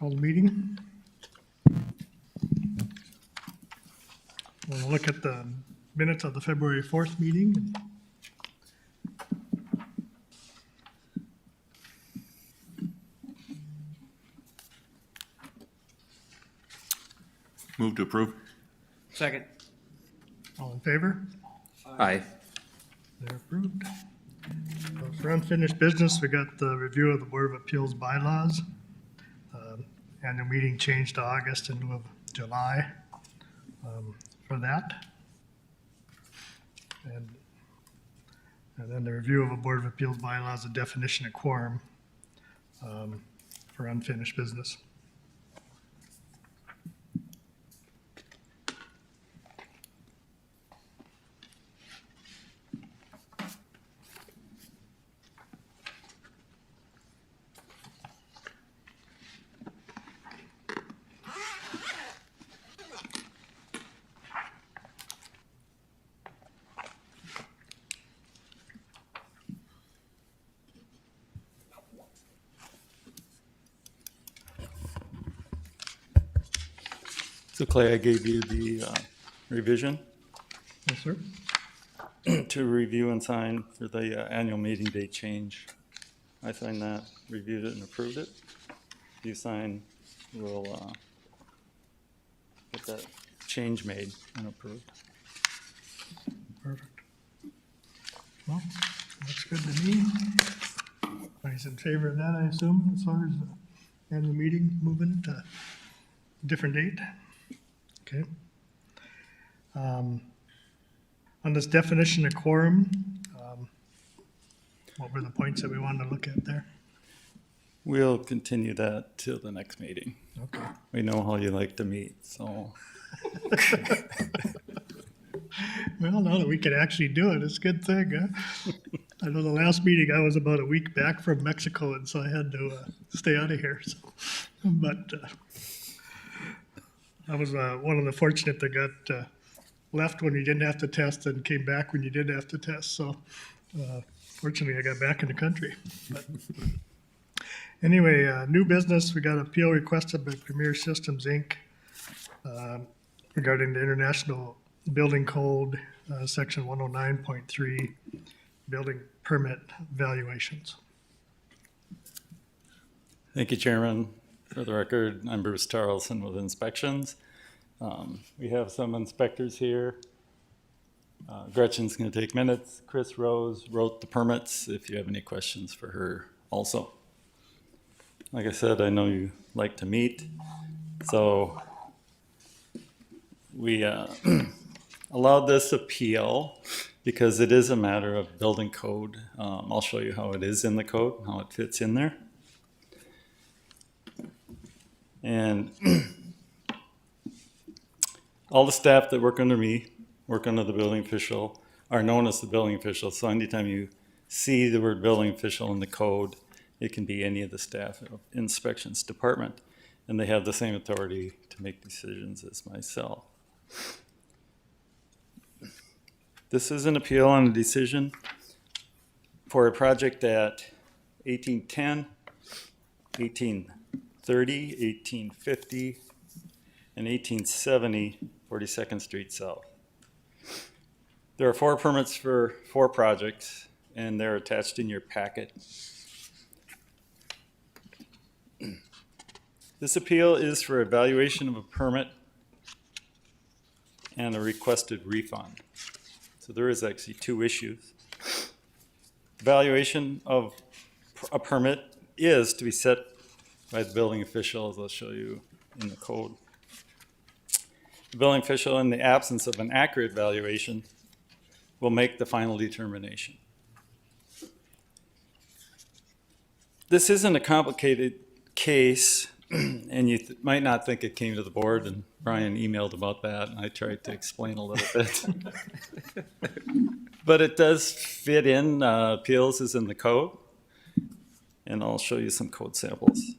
Call the meeting. We'll look at the minutes of the February 4th meeting. Move to approve. Second. All in favor? Aye. They're approved. For unfinished business, we got the review of the Board of Appeals bylaws. Annual meeting changed to August in lieu of July for that. And then the review of a Board of Appeals bylaws, a definition of quorum for unfinished business. So Clay, I gave you the revision Yes, sir. to review and sign for the annual meeting date change. I signed that, reviewed it, and approved it. If you sign, we'll get that change made and approved. Perfect. Well, looks good to me. Everybody's in favor of that, I assume, as far as the annual meeting moving to a different date? Okay. On this definition of quorum, what were the points that we wanted to look at there? We'll continue that till the next meeting. Okay. We know how you like to meet, so Well, now that we can actually do it, it's a good thing, huh? I know the last meeting I was about a week back from Mexico, and so I had to stay out of here. So. But I was one of the fortunate that got left when you didn't have to test and came back when you did have to test. So fortunately, I got back in the country. But anyway, new business. We got an appeal requested by Premier Systems, Inc. Regarding the International Building Code, Section 109.3, building permit valuations. thank you, Chairman. For the record, I'm Bruce Tarleson with Inspections. We have some inspectors here. Gretchen's going to take minutes. Chris Rose wrote the permits if you have any questions for her also. Like I said, I know you like to meet, so we allowed this appeal because it is a matter of building code. I'll show you how it is in the code, how it fits in there. And all the staff that work under me, work under the building official, are known as the building official. So anytime you see the word building official in the code, it can be any of the staff of inspections department. And they have the same authority to make decisions as myself. This is an appeal on a decision for a project at 1810, 1830, 1850, and 1870 42nd Street South. There are 4 permits for 4 projects, and they're attached in your packet. This appeal is for evaluation of a permit and a requested refund. So there is actually 2 issues. Evaluation of a permit is to be set by the building official, as I'll show you in the code. The building official, in the absence of an accurate valuation, will make the final determination. This isn't a complicated case, and you might not think it came to the board, and Brian emailed about that, and I tried to explain a little bit. But it does fit in. Appeals is in the code, and I'll show you some code samples.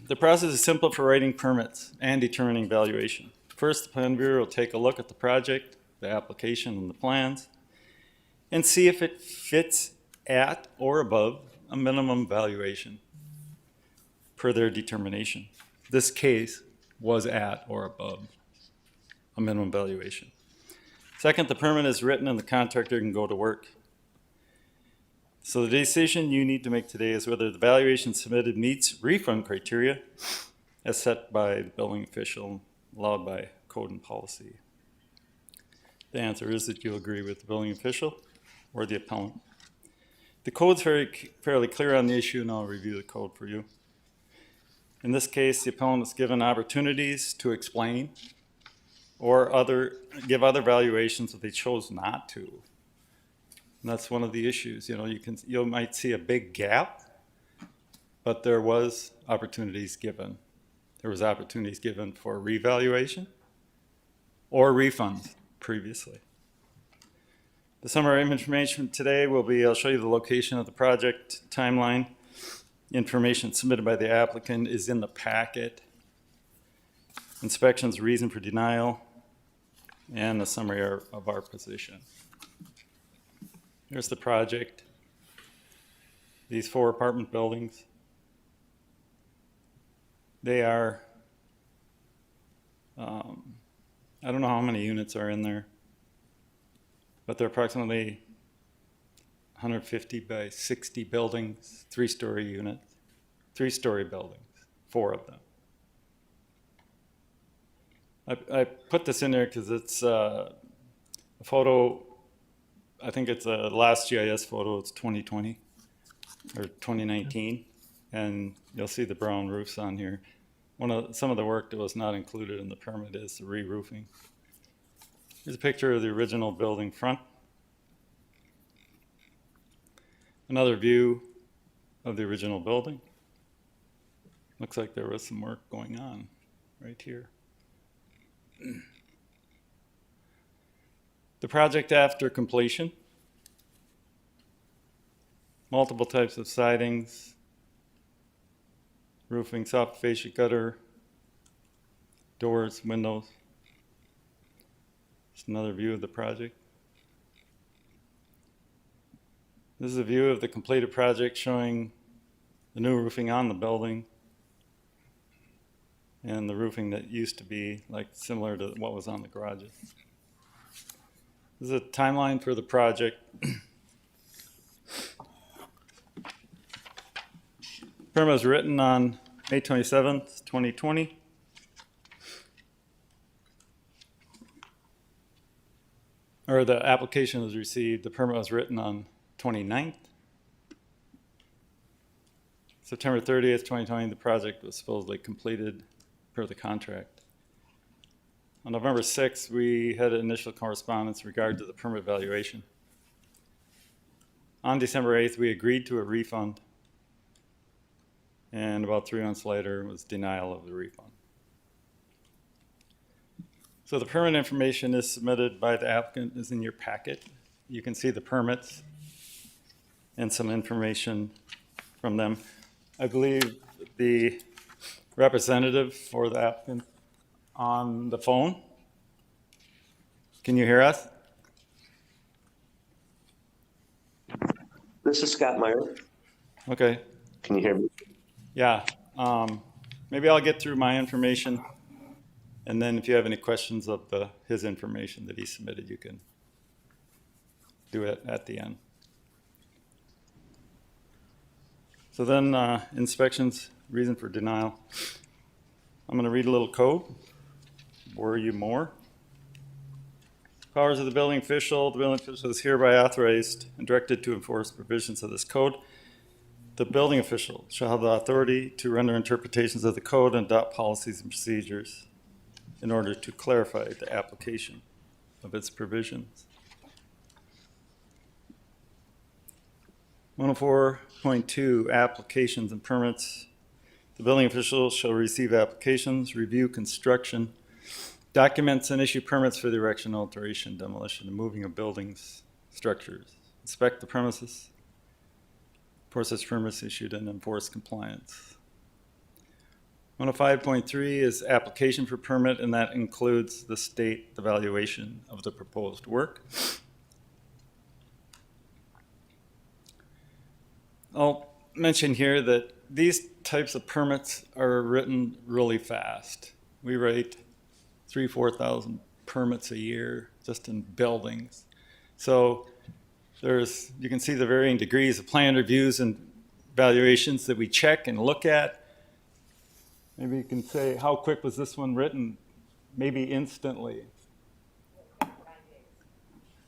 The process is simple for writing permits and determining valuation. First, the Plan Bureau will take a look at the project, the application, and the plans, and see if it fits at or above a minimum valuation. per their determination. This case was at or above a minimum valuation. Second, the permit is written and the contractor can go to work. So the decision you need to make today is whether the valuation submitted meets refund criteria as set by the building official, allowed by code and policy. The answer is that you agree with the building official or the appellant. The code's fairly clear on the issue, and I'll review the code for you. In this case, the appellant is given opportunities to explain or give other valuations that they chose not to. And that's one of the issues. You might see a big gap, but there was opportunities given. There was opportunities given for revaluation or refunds previously. The summary of information today will be, I'll show you the location of the project, timeline, information submitted by the applicant is in the packet, inspections, reason for denial, and a summary of our position. Here's the project. These 4 apartment buildings. They are, I don't know how many units are in there, but they're approximately 150 by 60 buildings, 3-story units, 3-story buildings, 4 of them. I put this in there because it's a photo. I think it's a last GIS photo. It's 2020 or 2019, and you'll see the brown roofs on here. Some of the work that was not included in the permit is the re-roofing. Here's a picture of the original building front. Another view of the original building. Looks like there was some work going on right here. The project after completion. Multiple types of sidings, roofing, soft fascia gutter, doors, windows. Just another view of the project. This is a view of the completed project showing the new roofing on the building and the roofing that used to be similar to what was on the garages. This is a timeline for the project. Permit was written on May 27th, 2020. Or the application was received, the permit was written on 29th. September 30th, 2020, the project was supposedly completed per the contract. On November 6th, we had initial correspondence in regard to the permit valuation. On December 8th, we agreed to a refund. And about 3 months later was denial of the refund. So the permit information is submitted by the applicant, is in your packet. You can see the permits and some information from them. I believe the representative for the applicant on the phone. Can you hear us? This is Scott Meyer. Okay. Can you hear me? Yeah. Maybe I'll get through my information, and then if you have any questions of his information that he submitted, you can do it at the end. So then inspections, reason for denial. I'm going to read a little code, bore you more. Powers of the building official. The building official is hereby authorized and directed to enforce provisions of this code. The building official shall have the authority to render interpretations of the code and adopt policies and procedures in order to clarify the application of its provisions. 104.2 applications and permits. The building official shall receive applications, review construction, documents, and issue permits for the erection, alteration, demolition, and moving of buildings, structures, inspect the premises, enforce such permits issued, and enforce compliance. 105.3 is application for permit, and that includes the state evaluation of the proposed work. I'll mention here that these types of permits are written really fast. We write 4,000 permits a year just in buildings. So you can see the varying degrees of plan reviews and valuations that we check and look at. Maybe you can say, how quick was this one written? Maybe instantly.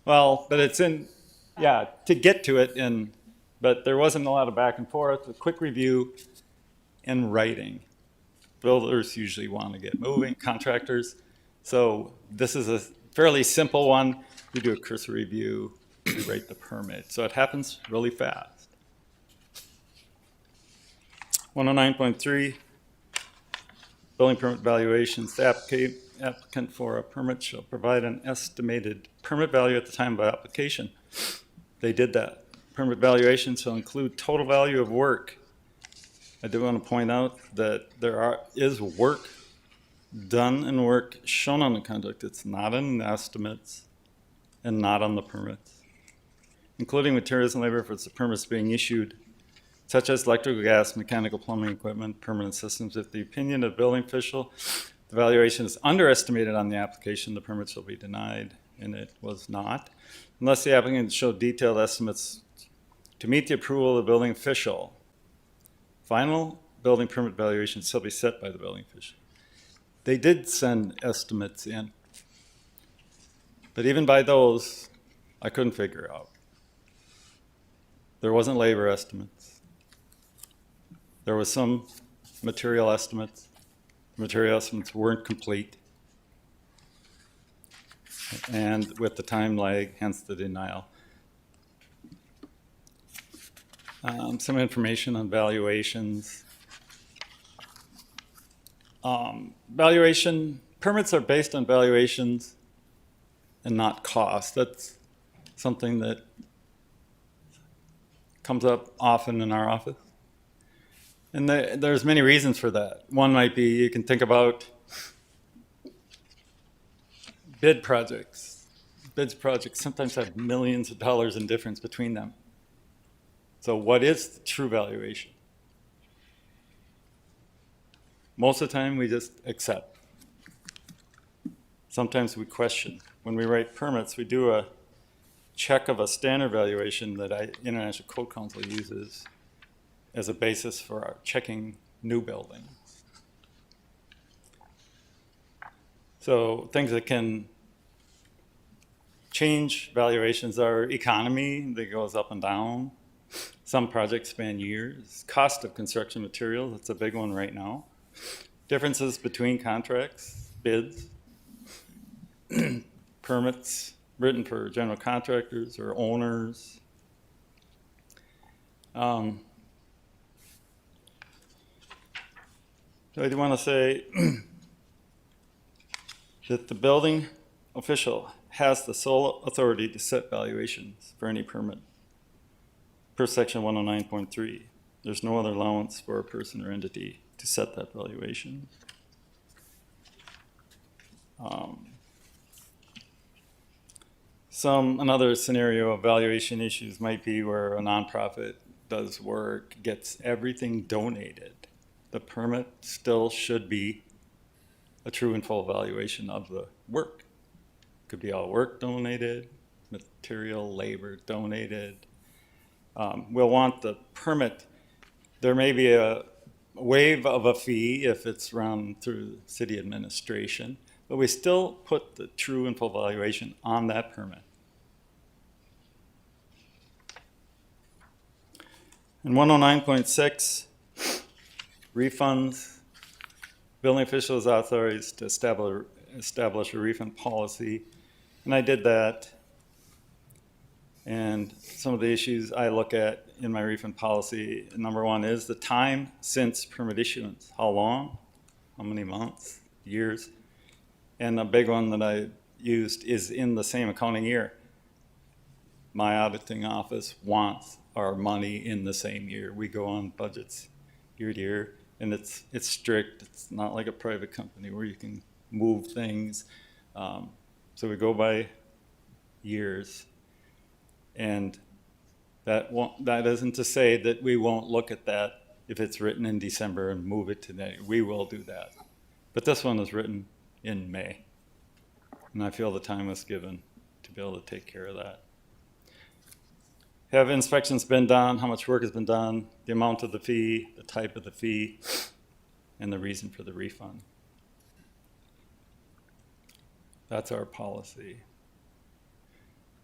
Well, but it's to get to it, but there wasn't a lot of back and forth, a quick review and writing. Builders usually want to get moving, contractors. So this is a fairly simple one. We do a cursory review, we write the permit. So it happens really fast. 109.3, building permit valuations. The applicant for a permit shall provide an estimated permit value at the time of application. They did that. Permit valuation shall include total value of work. I do want to point out that there is work done and work shown on the contract. It's not in the estimates and not on the permits, including materials and labor for the permits being issued, such as electrical, gas, mechanical, plumbing equipment, permanent systems. If the opinion of building official, the valuation is underestimated on the application, the permit shall be denied, and it was not, unless the applicant showed detailed estimates to meet the approval of the building official. Final building permit valuation shall be set by the building official. They did send estimates in, but even by those, I couldn't figure out. There wasn't labor estimates. There was some material estimates. Material estimates weren't complete, and with the time lag, hence the denial. Some information on valuations. Permits are based on valuations and not cost. That's something that comes up often in our office. And there's many reasons for that. One might be you can think about bid projects. Bid projects sometimes have millions of dollars in difference between them. So what is the true valuation? Most of the time we just accept. Sometimes we question. When we write permits, we do a check of a standard valuation that International Code Council uses as a basis for our checking new buildings. So things that can change valuations are economy that goes up and down. Some projects span years. Cost of construction materials, that's a big one right now. Differences between contracts, bids, permits written for general contractors or owners. So I do want to say that the building official has the sole authority to set valuations for any permit per section 109.3. There's no other allowance for a person or entity to set that valuation. Another scenario of valuation issues might be where a nonprofit does work, gets everything donated. The permit still should be a true and full evaluation of the work. Could be all work donated, material, labor donated. We'll want the permit. There may be a waive of a fee if it's run through city administration, but we still put the true and full valuation on that permit. In 109.6, refunds, building official is authorized to establish a refund policy, and I did that. And some of the issues I look at in my refund policy, number one is the time since permit issuance. How long? How many months? Years? And a big one that I used is in the same accounting year. My auditing office wants our money in the same year. We go on budgets year to year, and it's strict. It's not like a private company where you can move things. So we go by years. And that isn't to say that we won't look at that if it's written in December and move it to May. We will do that. But this one is written in May. And I feel the time was given to be able to take care of that. Have inspections been done? How much work has been done? The amount of the fee, the type of the fee, and the reason for the refund. That's our policy.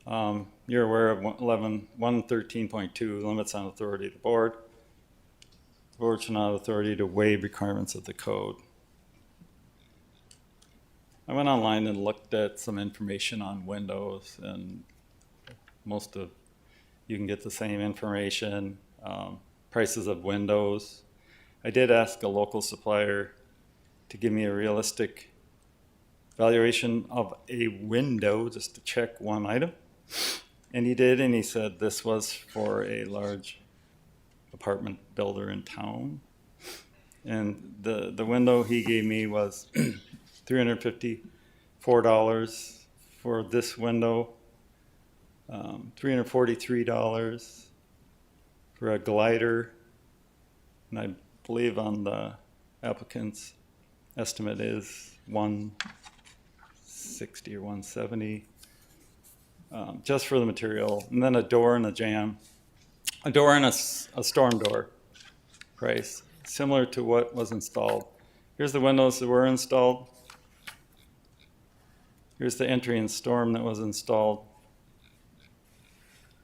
You're aware of 113.2, limits on authority of the board. The board shall not have authority to waive requirements of the code. I went online and looked at some information on Windows, and most of you can get the same information, prices of Windows. I did ask a local supplier to give me a realistic valuation of a window just to check one item. And he did, and he said this was for a large apartment builder in town. And the window he gave me was $354 for this window, $343 for a glider, and I believe on the applicant's estimate is $160 or $170, just for the material, and then a door and a jamb, a door and a storm door price, similar to what was installed. Ter's the windows that were installed. Here's the entry and storm that was installed.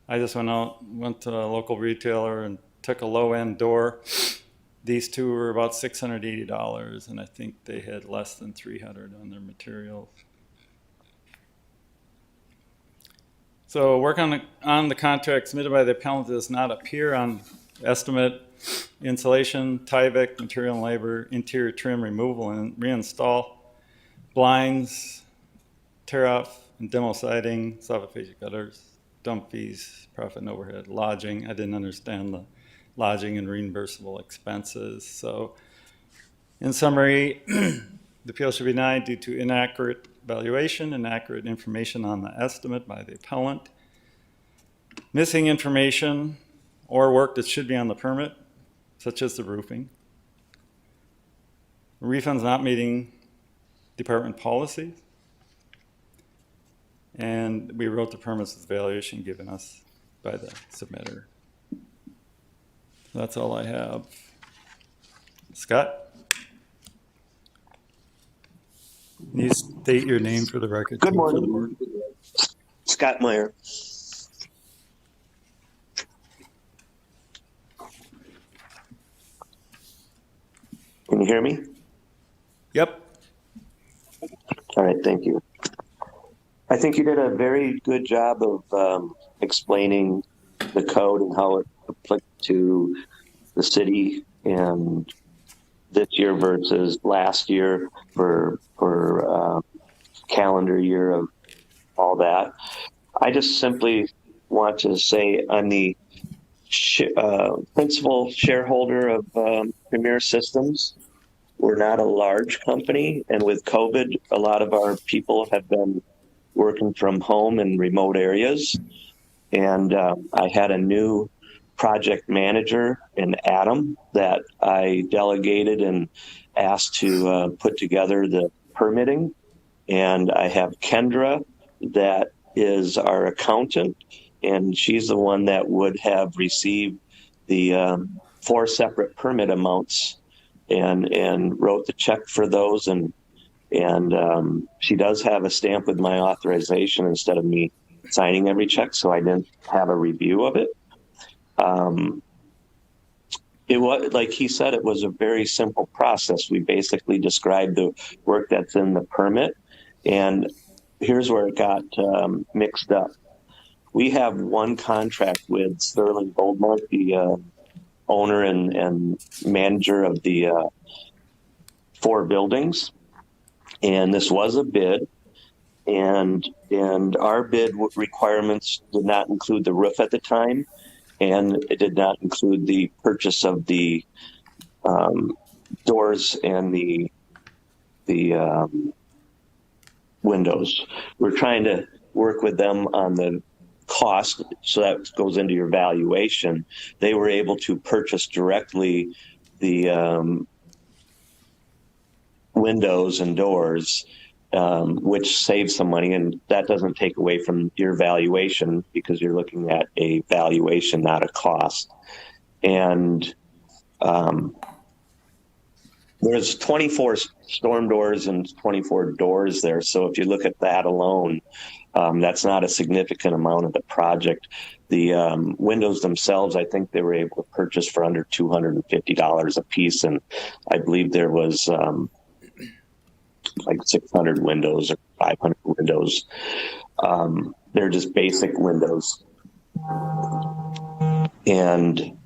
I just went to a local retailer and took a low-end door. These two were about $680, and I think they had less than $300 on their materials. So work on the contract submitted by the appellant does not appear on estimate, insulation, Tyvek, material and labor, interior trim removal and reinstall, blinds, tear off and demo siding, soffit fascia gutters, dump fees, profit and overhead, lodging. I didn't understand the lodging and reimbursable expenses. So in summary, the appeal should be denied due to inaccurate valuation, inaccurate information on the estimate by the appellant, missing information or work that should be on the permit, such as the roofing, refunds not meeting department policies, and we wrote the permits with valuation given us by the submitter. That's all I have. Scott? Can you state your name for the record? Good for the morning. board? Scott Meyer. Can you hear me? Yep. All right, thank you. I think you did a very good job of explaining the code and how it applies to the city and this year versus last year for calendar year of all that. I just simply want to say I'm the principal shareholder of Premier Systems. We're not a large company, and with COVID, a lot of our people have been working from home in remote areas. And I had a new project manager in Adam that I delegated and asked to put together the permitting. And I have Kendra that is our accountant, and she's the one that would have received the 4 separate permit amounts and wrote the check for those. And she does have a stamp with my authorization instead of me signing every check, so I didn't have a review of it. It was, like he said, it was a very simple process. We basically described the work that's in the permit, and here's where it got mixed up. We have one contract with Sterling Goldmark, the owner and manager of the 4 buildings, and this was a bid. And our bid requirements did not include the roof at the time, and it did not include the purchase of the doors and the windows. We're trying to work with them on the cost, so that goes into your valuation. They were able to purchase directly the windows and doors, which saves some money, and that doesn't take away from your valuation because you're looking at a valuation, not a cost. And there's 24 storm doors and 24 doors there. So if you look at that alone, that's not a significant amount of the project. The windows themselves, I think they were able to purchase for under $250 a piece. And I believe there was like 600 windows or 500 windows. They're just basic windows. And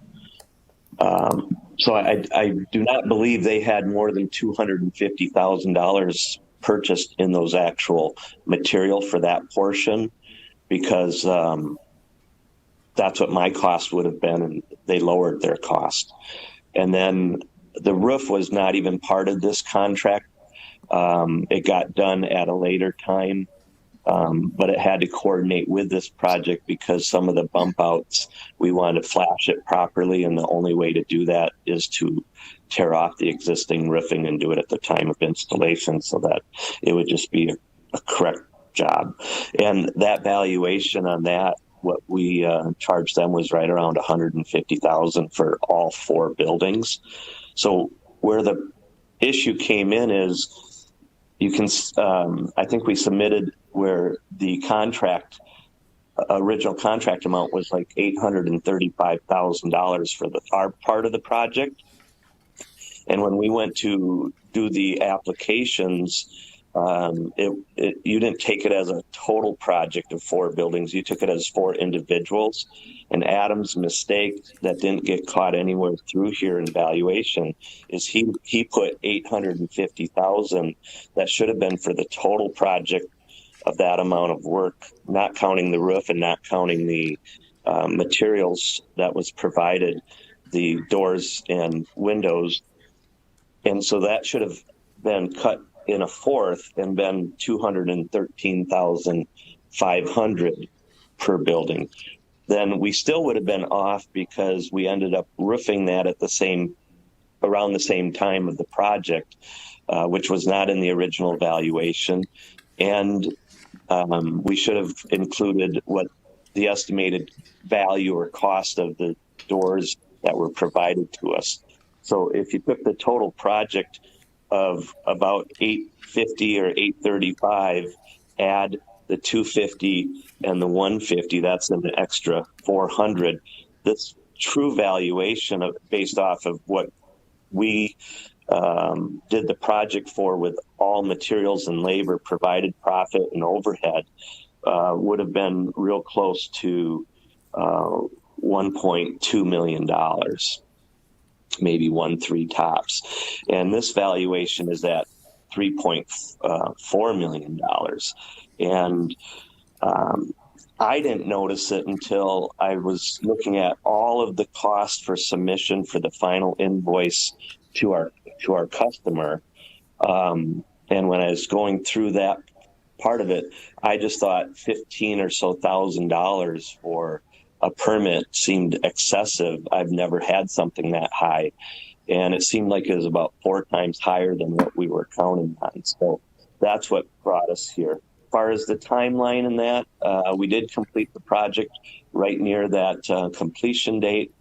so I do not believe they had more than $250,000 purchased in those actual material for that portion, because that's what my cost would have been, and they lowered their cost. And then the roof was not even part of this contract. It got done at a later time, but it had to coordinate with this project because some of the bump outs, we wanted to flash it properly, and the only way to do that is to tear off the existing roofing and do it at the time of installation so that it would just be a correct job. And that valuation on that, what we charged them was right around $150,000 for all 4 buildings. So where the issue came in is you can, I think we submitted where the original contract amount was like $835,000 for our part of the project. And when we went to do the applications, you didn't take it as a total project of 4 buildings. You took it as 4 individuals. And Adam's mistake that didn't get caught anywhere through here in valuation is he put $850,000 that should have been for the total project of that amount of work, not counting the roof and not counting the materials that was provided, the doors and windows. And so that should have been cut in a fourth and been $213,500 per building. Then we still would have been off because we ended up roofing that at around the same time of the project, which was not in the original valuation. And we should have included what the estimated value or cost of the doors that were provided to us. So if you took the total project of about $850 or $835, add the $250 and the $150, that's an extra $400. This true valuation based off of what we did the project for with all materials and labor, provided profit and overhead, would have been real close to $1.2 million, maybe 1.3 tops. And this valuation is at $3.4 million. And I didn't notice it until I was looking at all of the cost for submission for the final invoice to our customer. And when I was going through that part of it, I just thought $15,000 or so for a permit seemed excessive. I've never had something that high. And it seemed like it was about 4 times higher than what we were counting on. So that's what brought us here. As far as the timeline in that, we did complete the project right near that completion date.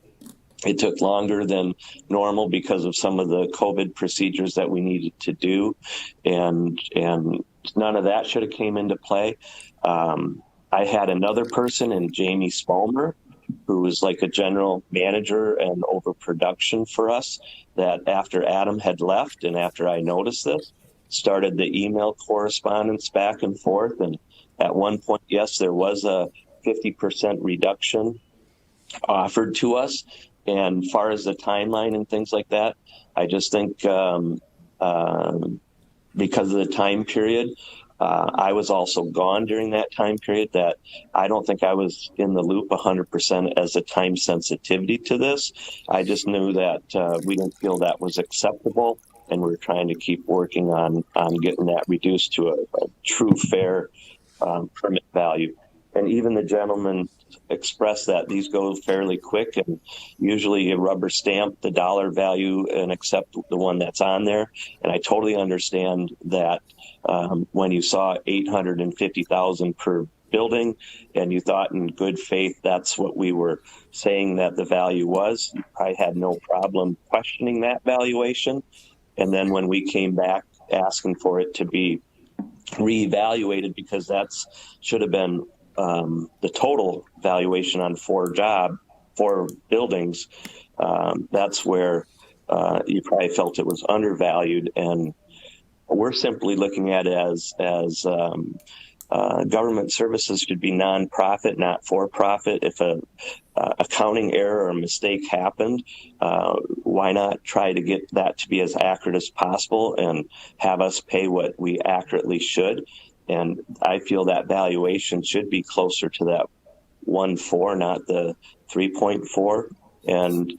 It took longer than normal because of some of the COVID procedures that we needed to do. And none of that should have came into play. I had another person in Jamie Spalmer, who was like a general manager and overproduction for us, that after Adam had left and after I noticed this, started the email correspondence back and forth. And at one point, yes, there was a 50% reduction offered to us. And as far as the timeline and things like that, I just think because of the time period, I was also gone during that time period, that I don't think I was in the loop 100% as a time sensitivity to this. I just knew that we didn't feel that was acceptable, and we're trying to keep working on getting that reduced to a true fair permit value. And even the gentleman express that these go fairly quick, and usually you rubber stamp the dollar value and accept the one that's on there. And I totally understand that when you saw 850,000 per building and you thought in good faith that's what we were saying that the value was, I had no problem questioning that valuation. And then when we came back asking for it to be reevaluated, because that's should have been the total valuation on four buildings, that's where you probably felt it was undervalued. And we're simply looking at it as government services should be nonprofit, not for profit. If a accounting error or mistake happened, why not try to get that to be as accurate as possible and have us pay what we accurately should? And I feel that valuation should be closer to that 1.4, not the 3.4. And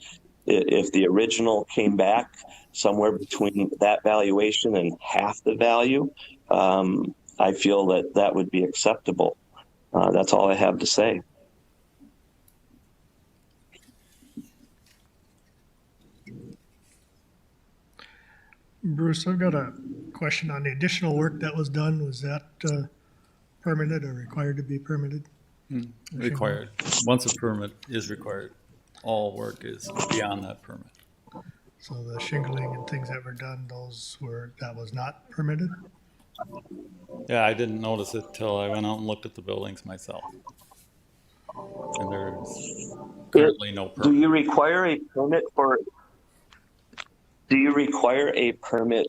if the original came back somewhere between that valuation and half the value, I feel that that would be acceptable. That's all I have to say. Bruce, I've got a question on the additional work that was done. Was that permitted or required to be permitted? Required. Once a permit is required, all work is beyond that permit. So the shingling and things that were done, that was not permitted? Yeah, I didn't notice it till I went out and looked at the buildings myself. And there's currently no Do permit. you require a permit for? Do you require a permit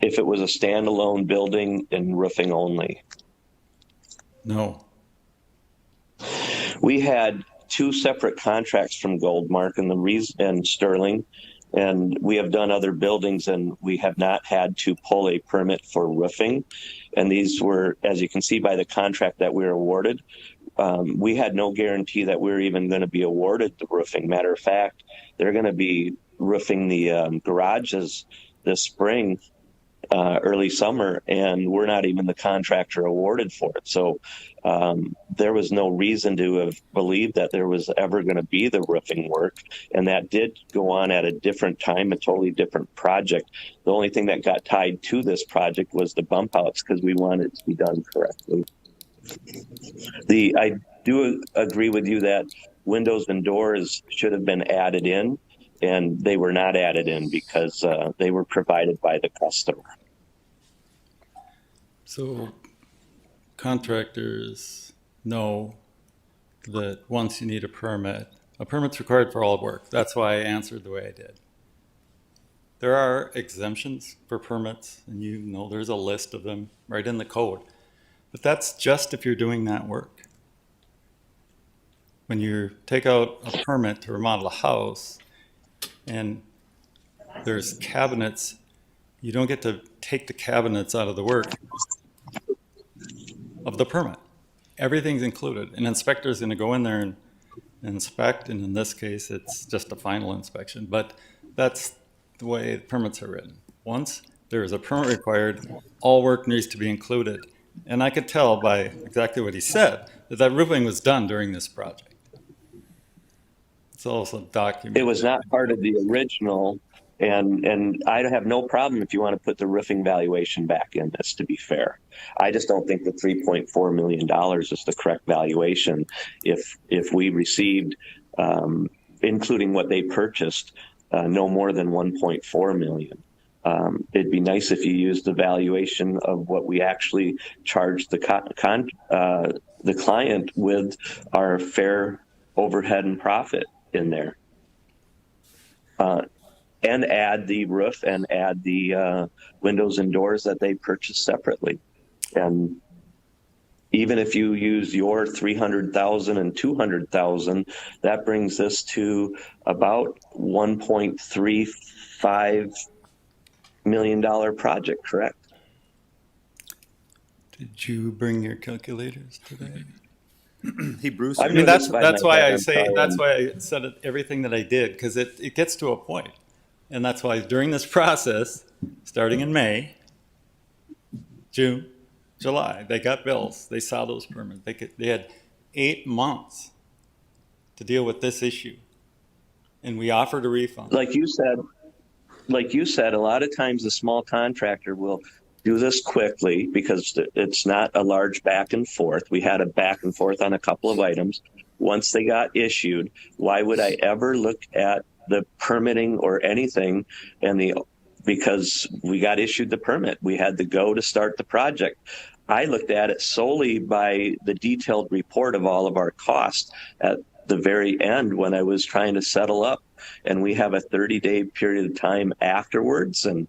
if it was a standalone building and roofing only? No. We had two separate contracts from Goldmark and Sterling, and we have done other buildings, and we have not had to pull a permit for roofing. And these were, as you can see by the contract that we were awarded, we had no guarantee that we were even going to be awarded the roofing. Matter of fact, they're going to be roofing the garages this spring, early summer, and we're not even the contractor awarded for it. So there was no reason to have believed that there was ever going to be the roofing work. And that did go on at a different time, a totally different project. The only thing that got tied to this project was the bump outs, because we wanted it to be done correctly. I do agree with you that windows and doors should have been added in, and they were not added in because they were provided by the customer. So contractors know that once you need a permit's required for all work. That's why I answered the way I did. There are exemptions for permits, and you know there's a list of them right in the code. But that's just if you're doing that work. When you take out a permit to remodel a house and there's cabinets, you don't get to take the cabinets out of the work of the permit. Everything's included. An inspector is going to go in there and inspect, and in this case, it's just a final inspection. But that's the way permits are written. Once there is a permit required, all work needs to be included. And I could tell by exactly what he said that roofing was done during this project. It's also documented. It was not part of the original, and I have no problem if you want to put the roofing valuation back in this, to be fair. I just don't think the $3.4 million is the correct valuation. If we received, including what they purchased, no more than $1.4 million. It'd be nice if you used the valuation of what we actually charged the client with our fair overhead and profit in there. And add the roof and add the windows and doors that they purchased separately. And even if you use your 300,000 and 200,000, that brings us to about $1.35 million project, correct? Did you bring your calculators today? Hey, Bruce. I'm I mean, doing this by that's my why head, I I'm say sorry. that's why I said it, everything that I did, because it gets to a point, and that's why during this process, starting in May, June, July, they got bills. They saw those permits. They had 8 months to deal with this issue. And we offered a refund. Like you said, a lot of times the small contractor will do this quickly because it's not a large back and forth. We had a back and forth on a couple of items. Once they got issued, why would I ever look at the permitting or anything because we got issued the permit. We had the go to start the project. I looked at it solely by the detailed report of all of our costs at the very end when I was trying to settle up. And we have a 30-day period of time afterwards. And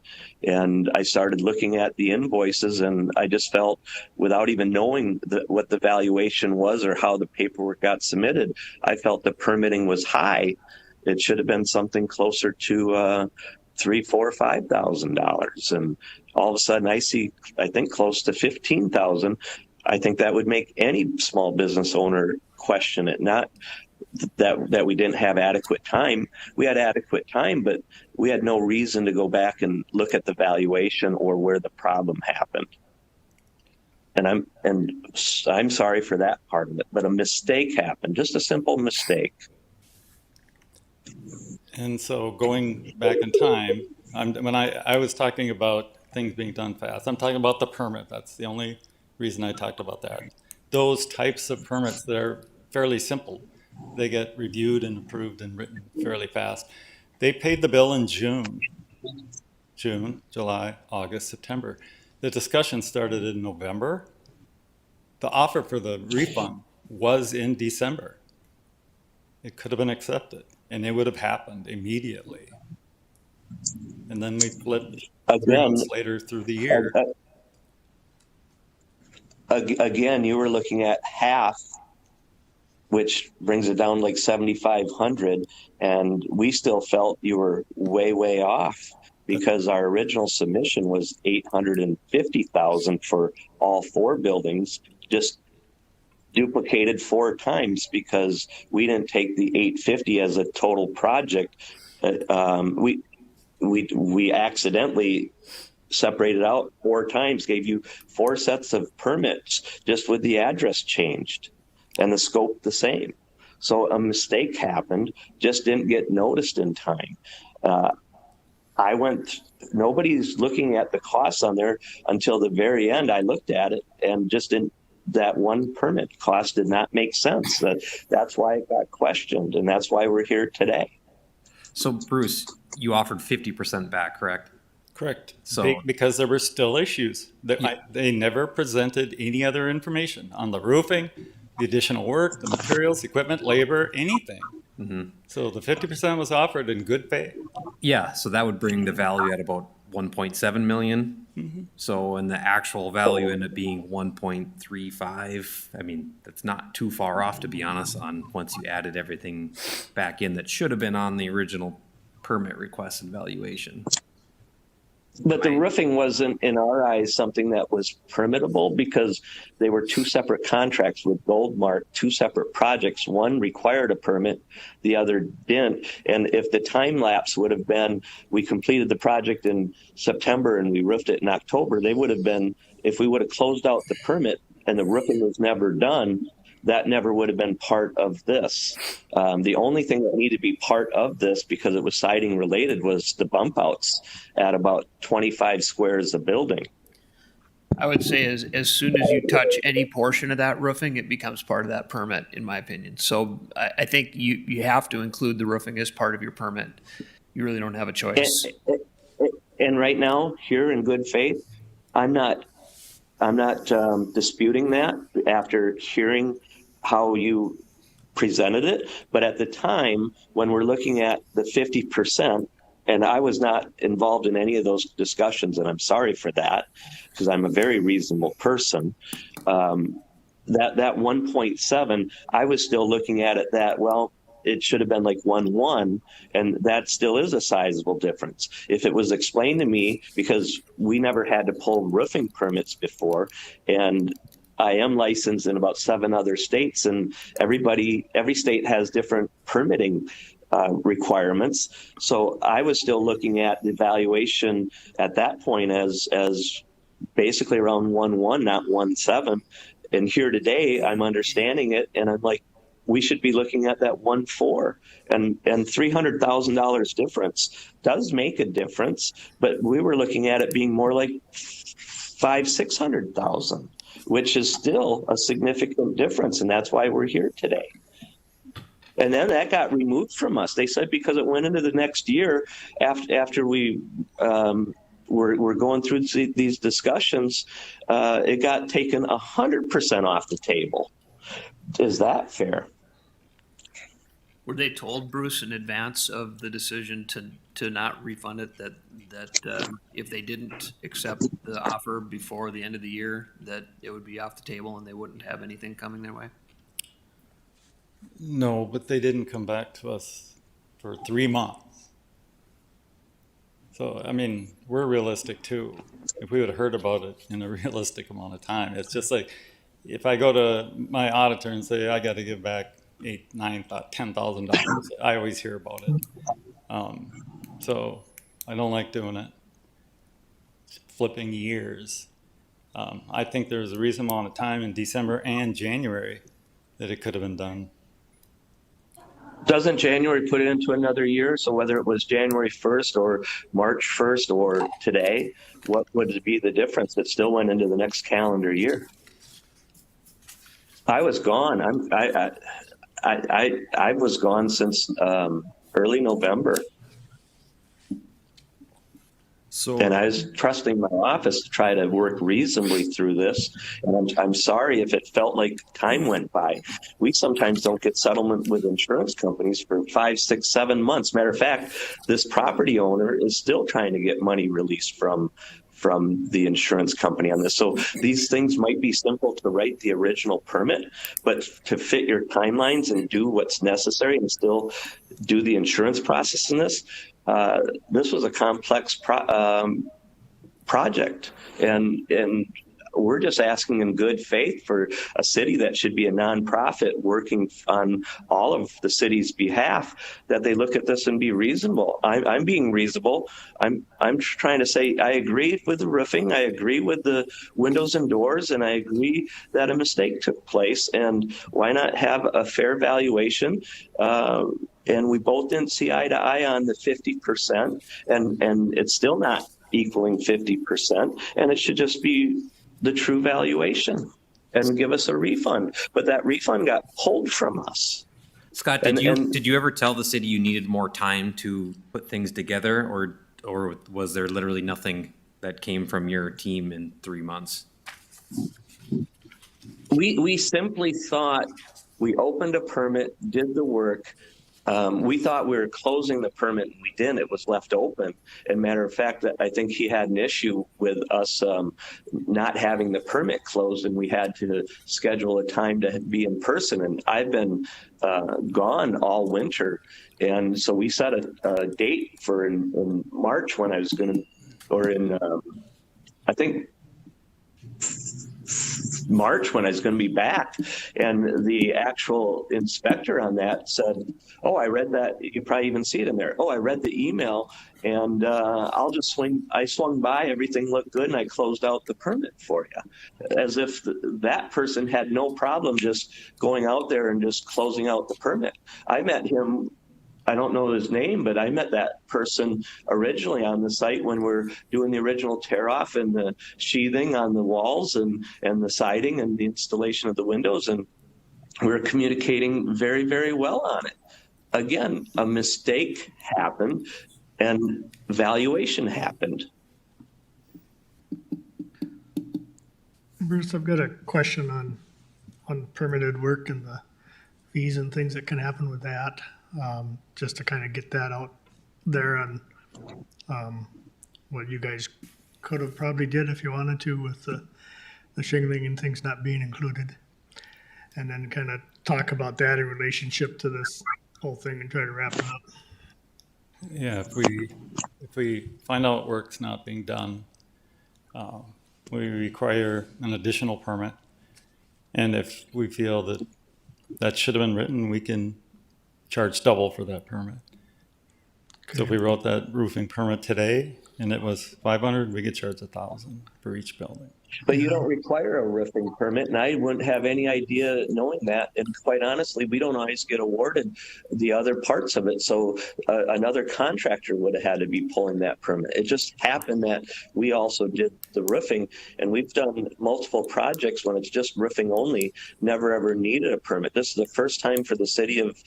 I started looking at the invoices, and I just felt, without even knowing what the valuation was or how the paperwork got submitted, I felt the permitting was high. It should have been something closer to $3,000, $4,000, $5,000. And all of a sudden I see, I think, close to $15,000. I think that would make any small business owner question it. Not that we didn't have adequate time. We had adequate time, but we had no reason to go back and look at the valuation or where the problem happened. And I'm sorry for that part of it, but a mistake happened, just a simple mistake. And so going back in time, when I was talking about things being done fast, I'm talking about the permit. That's the only reason I talked about that. Those types of permits that are fairly simple, they get reviewed and approved and written fairly fast. They paid the bill in June, July, August, September. The discussion started in November. The offer for the refund was in December. It could have been accepted, and it would have happened immediately. And then we flipped 3 months later through the year. Again, you were looking at half, which brings it down like 7,500, and we still felt you were way off because our original submission was 850,000 for all 4 buildings, just duplicated 4 times because we didn't take the 850 as a total project. We accidentally separated out 4 times, gave you 4 sets of permits just with the address changed and the scope the same. So a mistake happened, just didn't get noticed in time. Nobody's looking at the costs on there until the very end. I looked at it and just didn't, that one permit cost did not make sense. That's why it got questioned, and that's why we're here today. So Bruce, you offered 50% back, correct? Correct. So because there were still issues. They never presented any other information on the roofing, the additional work, the materials, equipment, labor, anything. Mm-hmm. So the 50% was offered in good faith. Yeah, so that would bring the value at about 1.7 million. Mm-hmm. So, and the actual value ended up being 1.35. I mean, that's not too far off, to be honest, on once you added everything back in that should have been on the original permit request and valuation. But the roofing wasn't, in our eyes, something that was permittable because they were 2 separate contracts with Goldmark, 2 separate projects. One required a permit, the other didn't. And if the time lapse would have been, we completed the project in September and we roofed it in October, they would have been, if we would have closed out the permit and the roofing was never done, that never would have been part of this. The only thing that needed to be part of this, because it was siding related, was the bump outs at about 25 squares a building. I would say as soon as you touch any portion of that roofing, it becomes part of that permit, in my opinion. So I think you have to include the roofing as part of your permit. You really don't have a choice. And right now, here in good faith, I'm not disputing that after hearing how you presented it. But at the time, when we're looking at the 50%, and I was not involved in any of those discussions, and I'm sorry for that, because I'm a very reasonable person, that 1.7, I was still looking at it that, well, it should have been like 1.1, and that still is a sizable difference. If it was explained to me, because we never had to pull roofing permits before, and I am licensed in about 7 other states, and every state has different permitting requirements. So I was still looking at the valuation at that point as basically around 1.1, not 1.7. And here today, I'm understanding it, and I'm like, we should be looking at that 1.4, and $300,000 difference does make a difference, but we were looking at it being more like 500,000-600,000, which is still a significant difference, and that's why we're here today. And then that got removed from us. They said because it went into the next year after we were going through these discussions, it got taken 100% off the table. Is that fair? Were they told, Bruce, in advance of the decision to not refund it, that if they didn't accept the offer before the end of the year, that it would be off the table and they wouldn't have anything coming their way? No, but they didn't come back to us for 3 months. So, I mean, we're realistic too. If we would have heard about it in a realistic amount of time, it's just like if I go to my auditor and say I got to give back $8,000, $9,000, $10,000, I always hear about it. So I don't like doing it. Flipping years. I think there's a reasonable amount of time in December and January that it could have been done. Doesn't January put it into another year? So whether it was January 1st or March 1st or today, what would be the difference? It still went into the next calendar year. I was gone. I was gone since early November. So, And I was trusting my office to try to work reasonably through this. And I'm sorry if it felt like time went by. We sometimes don't get settlement with insurance companies for 5, 6, 7 months. Matter of fact, this property owner is still trying to get money released from the insurance company on this. So these things might be simple to write the original permit, but to fit your timelines and do what's necessary and still do the insurance process in this, this was a complex project, and we're just asking in good faith for a city that should be a nonprofit working on all of the city's behalf, that they look at this and be reasonable. I'm being reasonable. I'm trying to say I agree with the roofing, I agree with the windows and doors, and I agree that a mistake took place. And why not have a fair valuation? And we both didn't see eye to eye on the 50%, and it's still not equaling 50%, and it should just be the true valuation and give us a refund. But that refund got pulled from us. Scott, did you ever tell the city you needed more time to put things together, or was there literally nothing that came from your team in 3 months? We simply thought we opened a permit, did the work. We thought we were closing the permit, and we didn't. It was left open. And matter of fact, I think he had an issue with us not having the permit closed, and we had to schedule a time to be in person. And I've been gone all winter, and so we set a date for in March when I was going to, or in I think March when I was going to be back. And the actual inspector on that said, oh, I read that. You probably even see it in there. Oh, I read the email, and I'll just swing. I swung by, everything looked good, and I closed out the permit for you. As if that person had no problem just going out there and just closing out the permit. I met him. I don't know his name, but I met that person originally on the site when we're doing the original tear off and the sheathing on the walls and the siding and the installation of the windows. And we were communicating very, very well on it. Again, a mistake happened and valuation happened. Bruce, I've got a question on permitted work and the fees and things that can happen with that. Just to kind of get that out there on what you guys could have probably did if you wanted to with the shingling and things not being included. And then kind of talk about that in relationship to this whole thing and try to wrap it up. Yeah, if we find out work's not being done, we require an additional permit. And if we feel that should have been written, we can charge double for that permit. So if we wrote that roofing permit today and it was $500, we could charge $1,000 for each building. But you don't require a roofing permit, and I wouldn't have any idea knowing that. And quite honestly, we don't always get awarded the other parts of it. So another contractor would have had to be pulling that permit. It just happened that we also did the roofing, and we've done multiple projects when it's just roofing only, never ever needed a permit. This is the first time for the city of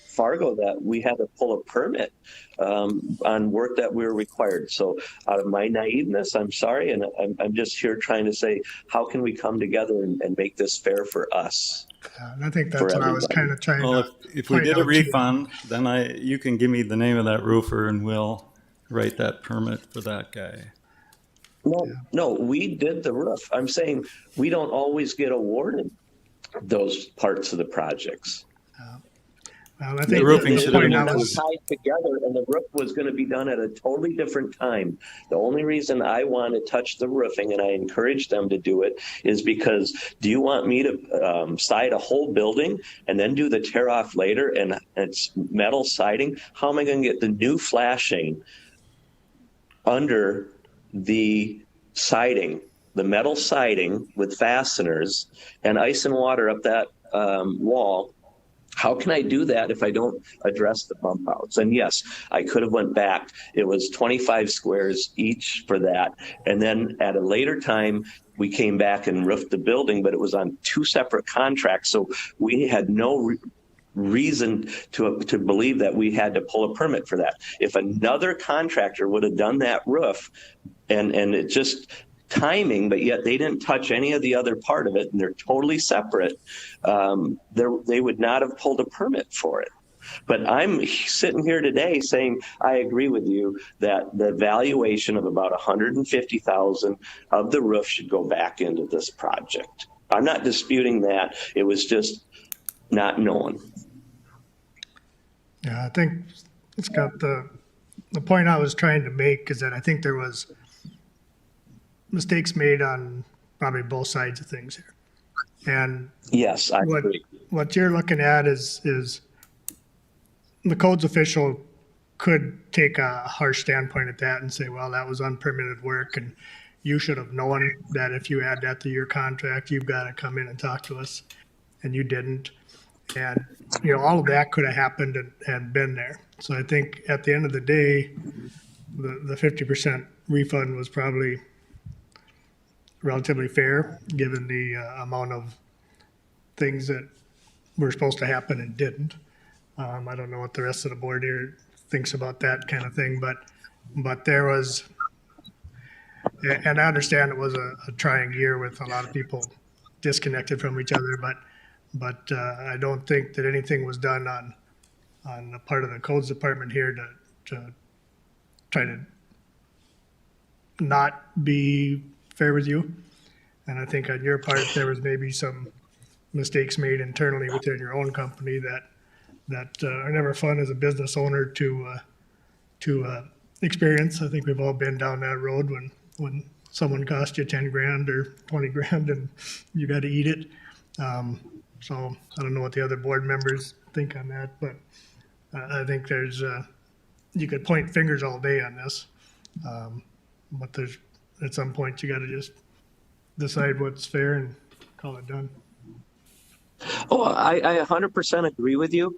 Fargo that we had to pull a permit on work that we were required. So out of my naiveness, I'm sorry, and I'm just here trying to say, how can we come together and make this fair for us? And I think that's For what I was everybody. kind of trying Well, to. if we point did a out too. refund, then you can give me the name of that roofer and we'll write that permit for that guy. No, we did the roof. I'm saying we don't always get awarded those parts of the projects. Well, I The think roofing the should have point been I Everything was, tied together, and the roof was going to be done at a totally different time. The only reason I want to touch the roofing, and I encourage them to do it, is because do you want me to side a whole building and then do the tear off later and it's metal siding? How am I going to get the new flashing under the siding, the metal siding with fasteners and ice and water up that wall? How can I do that if I don't address the bump outs? And yes, I could have went back. It was 25 squares each for that. And then at a later time, we came back and roofed the building, but it was on two separate contracts. So we had no reason to believe that we had to pull a permit for that. If another contractor would have done that roof and it just timing, but yet they didn't touch any of the other part of it, and they're totally separate, they would not have pulled a permit for it. But I'm sitting here today saying I agree with you that the valuation of about $150,000 of the roof should go back into this project. I'm not disputing that. It was just not known. yeah, I think it's got the point I was trying to make is that I think there was mistakes made on probably both sides of things here. And Yes, I agree. what you're looking at is the codes official could take a harsh standpoint at that and say, well, that was unpermitted work, and you should have known that if you add that to your contract, you've got to come in and talk to us, and you didn't. And, you know, all of that could have happened and been there. So I think at the end of the day, the 50% refund was probably relatively fair, given the amount of things that were supposed to happen and didn't. I don't know what the rest of the board here thinks about that kind of thing, but there was, and I understand it was a trying year with a lot of people disconnected from each other, but I don't think that anything was done on the part of the codes department here to try to not be fair with you. And I think on your part, there was maybe some mistakes made internally within your own company that are never fun as a business owner to experience. I think we've all been down that road when someone cost you 10 grand or 20 grand and you got to eat it. So I don't know what the other board members think on that, but I think there's, you could point fingers all day on this. But there's, at some point, you got to just decide what's fair and call it done. Oh, I 100% agree with you.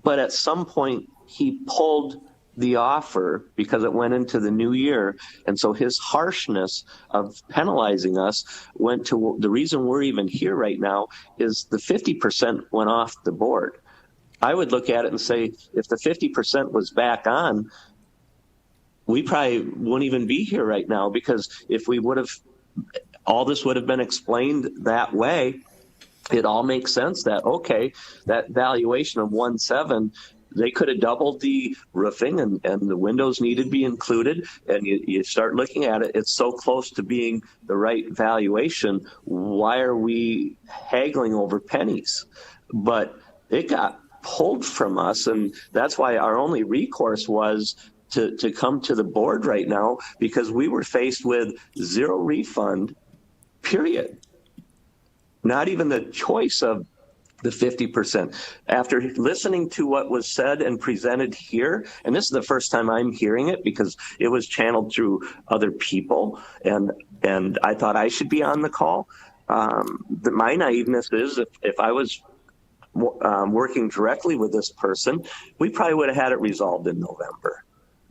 But at some point, he pulled the offer because it went into the new year. And so his harshness of penalizing us went to the reason we're even here right now is the 50% went off the board. I would look at it and say, if the 50% was back on, we probably wouldn't even be here right now, because if we would have, all this would have been explained that way, it all makes sense that, okay, that valuation of 1.7, they could have doubled the roofing and the windows needed to be included. And you start looking at it, it's so close to being the right valuation. Why are we haggling over pennies? But it got pulled from us. And that's why our only recourse was to come to the board right now, because we were faced with zero refund, period. Not even the choice of The 50%. After listening to what was said and presented here, and this is the first time I'm hearing it because it was channeled through other people, and I thought I should be on the call. My naiveness is if I was working directly with this person, we probably would have had it resolved in November.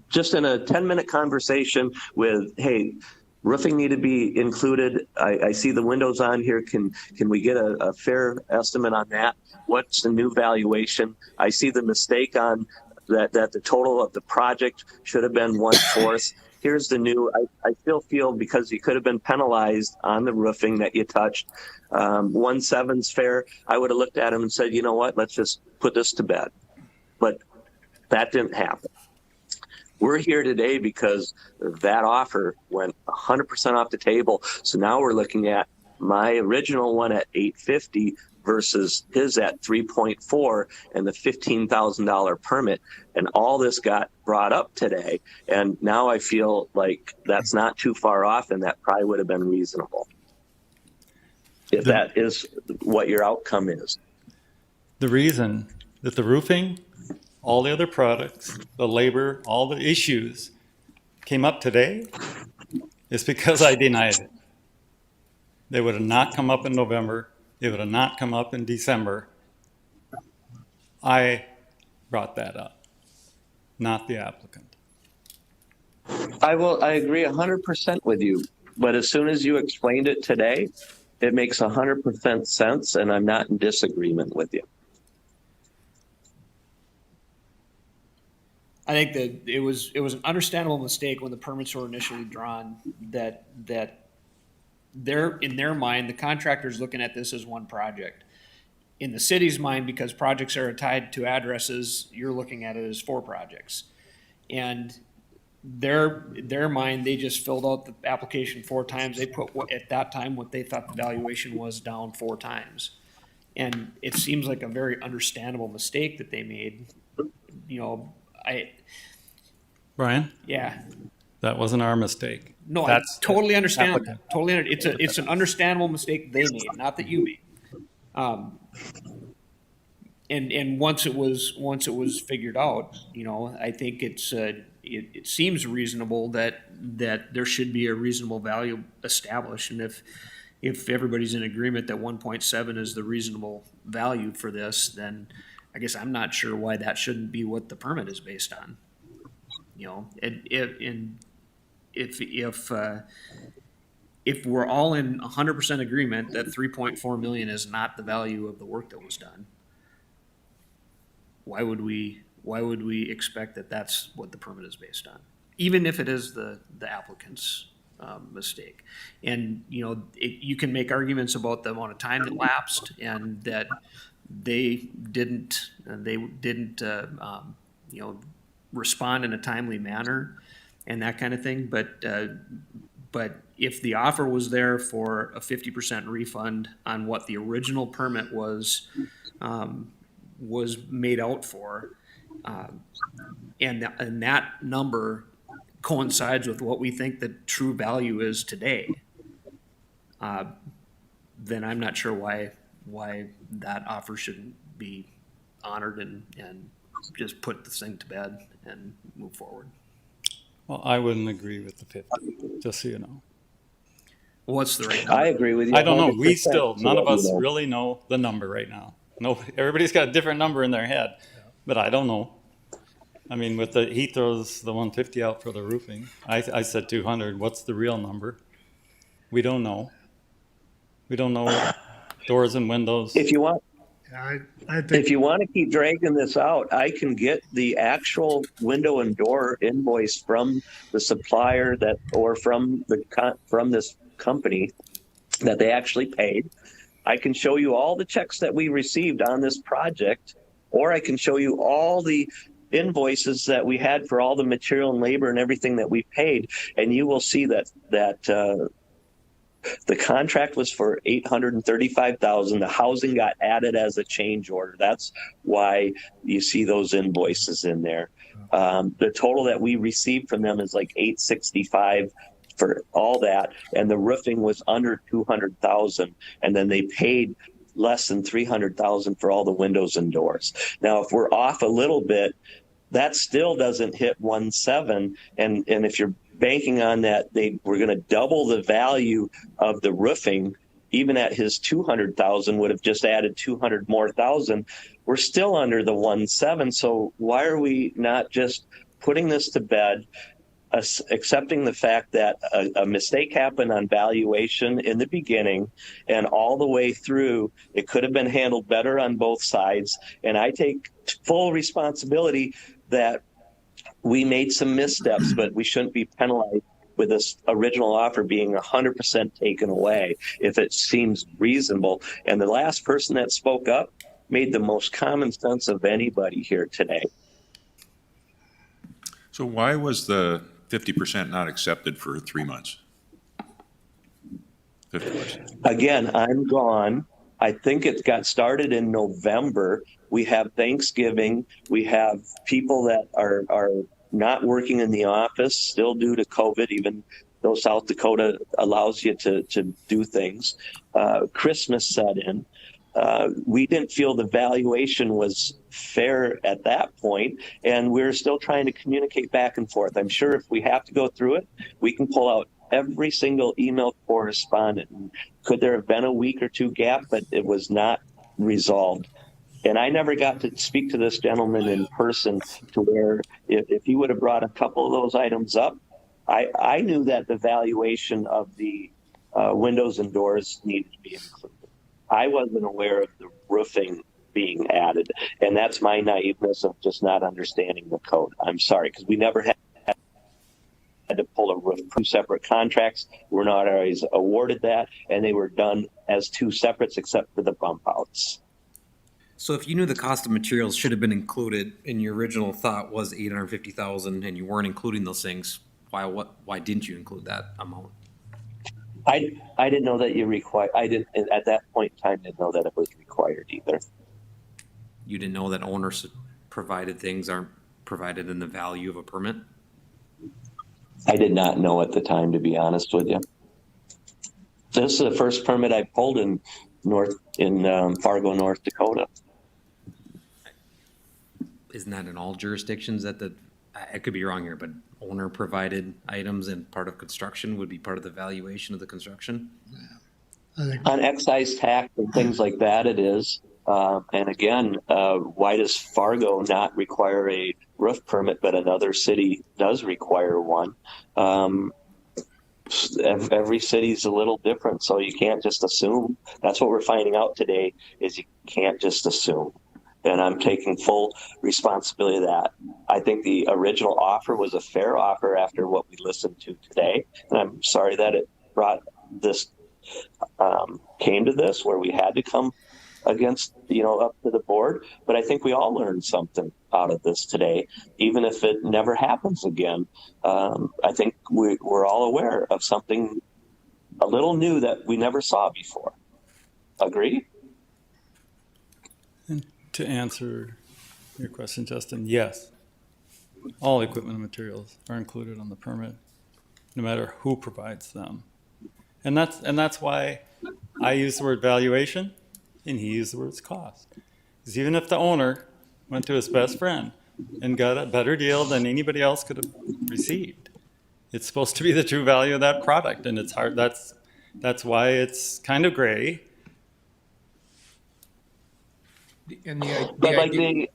Just in a 10-minute conversation with, hey, roofing need to be included. I see the windows on here. Can we get a fair estimate on that? What's the new valuation? I see the mistake on that the total of the project should have been 1/4. Here's the new. I still feel because you could have been penalized on the roofing that you touched. 1/7's fair. I would have looked at him and said, you know what? Let's just put this to bed. But that didn't happen. We're here today because that offer went 100% off the table. So now we're looking at my original one at $850 versus his at 3.4 and the $15,000 permit. And all this got brought up today. And now I feel like that's not too far off and that probably would have been reasonable. If that is what your outcome is. The reason that the roofing, all the other products, the labor, all the issues came up today is because I denied it. They would have not come up in November. They would have not come up in December. I brought that up, not the applicant. I agree 100% with you. But as soon as you explained it today, it makes 100% sense, and I'm not in disagreement with you. I think that it was an understandable mistake when the permits were initially drawn that they're in their mind, the contractor's looking at this as one project. In the city's mind, because projects are tied to addresses, you're looking at it as 4 projects. And their mind, they just filled out the application 4 times. They put at that time what they thought the valuation was down 4 times. And it seems like a very understandable mistake that they made. You know, Brian, yeah. that wasn't our mistake. No, That's I totally understand applicant. that. Totally, it's an understandable mistake they made, not that you made. And once it was figured out, you know, I think it seems reasonable that there should be a reasonable value established, and if everybody's in agreement that 1.7 is the reasonable value for this, then I guess I'm not sure why that shouldn't be what the permit is based on. You know, if we're all in 100% agreement that 3.4 million is not the value of the work that was done, why would we expect that that's what the permit is based on, even if it is the applicant's mistake? And you know, you can make arguments about the amount of time that lapsed and that they didn't you know, respond in a timely manner and that kind of thing. But if the offer was there for a 50% refund on what the original permit was made out for, and that number coincides with what we think the true value is today, then I'm not sure why that offer shouldn't be honored and just put this thing to bed and move forward. Well, I wouldn't agree with the 50, just so you know. What's the right number? I agree with you. I don't know. 100%. None of us You know. really know the number right now. No, everybody's got a different number in their head, but I don't know. I mean, he throws the 150 out for the roofing. I said 200. What's the real number? We don't know. We don't know doors and windows. If you want, Yeah, I if think, you want to keep dragging this out, I can get the actual window and door invoice from the supplier or from this company that they actually paid. I can show you all the checks that we received on this project, or I can show you all the invoices that we had for all the material and labor and everything that we paid, and you will see that the contract was for $835,000. The housing got added as a change order. That's why you see those invoices in there. The total that we received from them is like $865 for all that, and the roofing was under $200,000. And then they paid less than 300,000 for all the windows and doors. Now, if we're off a little bit, that still doesn't hit 1.7. And if you're banking on that, we're going to double the value of the roofing, even at his 200,000 would have just added 200 more thousand. We're still under the 1.7. So why are we not just putting this to bed, accepting the fact that a mistake happened on valuation in the beginning and all the way through? It could have been handled better on both sides. And I take full responsibility that we made some missteps, but we shouldn't be penalized with this original offer being 100% taken away if it seems reasonable. And the last person that spoke up made the most common sense of anybody here today. So why was the 50% not accepted for 3 months? 50%. Again, I'm gone. I think it got started in November. We have Thanksgiving. We have people that are not working in the office still due to COVID, even though South Dakota allows you to do things. Christmas set in. We didn't feel the valuation was fair at that point, and we're still trying to communicate back and forth. I'm sure if we have to go through it, we can pull out every single email correspondent. Could there have been a week or two gap, but it was not resolved. And I never got to speak to this gentleman in person to where if he would have brought a couple of those items up, I knew that the valuation of the windows and doors needed to be included. I wasn't aware of the roofing being added. And that's my naiveness of just not understanding the code. I'm sorry, because we never had to pull a roof, 2 separate contracts. We're not always awarded that, and they were done as 2 separates except for the bump outs. So if you knew the cost of materials should have been included and your original thought was 850,000 and you weren't including those things, why didn't you include that amount? I didn't know that you require. I didn't at that point in time didn't know that it was required either. You didn't know that owners provided things aren't provided in the value of a permit? I did not know at the time, to be honest with you. This is the first permit I pulled in Fargo, North Dakota. Isn't that in all jurisdictions that I could be wrong here, but owner provided items and part of construction would be part of the valuation of the construction? I think On excise tax and things like that, it is. And again, why does Fargo not require a roof permit, but another city does require one? Every city's a little different, so you can't just assume. That's what we're finding out today, is you can't just assume. And I'm taking full responsibility of that. I think the original offer was a fair offer after what we listened to today. And I'm sorry that it brought this, came to this where we had to come against, up to the board. But I think we all learned something out of this today, even if it never happens again. I think we're all aware of something a little new that we never saw before. Agree? And to answer your question, Justin, yes. All equipment and materials are included on the permit, no matter who provides them. And that's why I use the word valuation and he used the word cost. Because even if the owner went to his best friend and got a better deal than anybody else could have received, it's supposed to be the true value of that product. And it's hard. That's why it's kind of gray. And But like the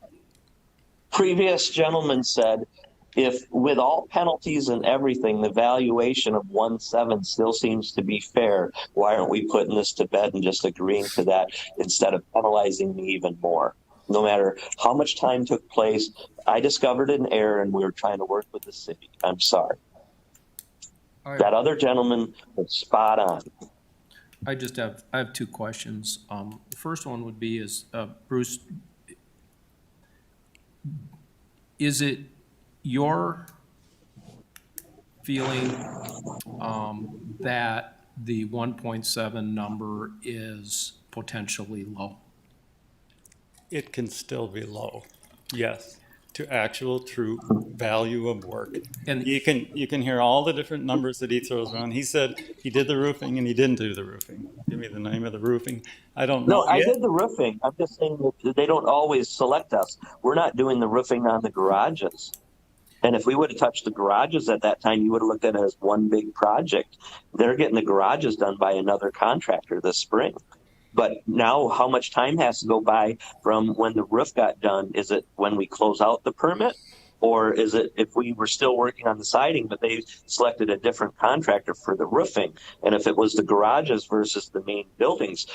previous gentleman said, if with all penalties and everything, the valuation of 1.7 still seems to be fair, why aren't we putting this to bed and just agreeing to that instead of penalizing me even more? No matter how much time took place, I discovered an error and we were trying to work with the city. I'm sorry. That other gentleman was spot on. I have 2 questions. The first one would be Bruce, is it your feeling that the 1.7 number is potentially low? It can still be low. Yes. to actual true value of work. And- You can hear all the different numbers that he throws around. He said he did the roofing and he didn't do the roofing. Give me the name of the roofing. I don't No, know I yet. did the roofing. I'm just saying that they don't always select us. We're not doing the roofing on the garages. And if we would have touched the garages at that time, you would have looked at it as one big project. They're getting the garages done by another contractor this spring. But now how much time has to go by from when the roof got done? Is it when we close out the permit? Or is it if we were still working on the siding, but they selected a different contractor for the roofing? And if it was the garages versus the main buildings,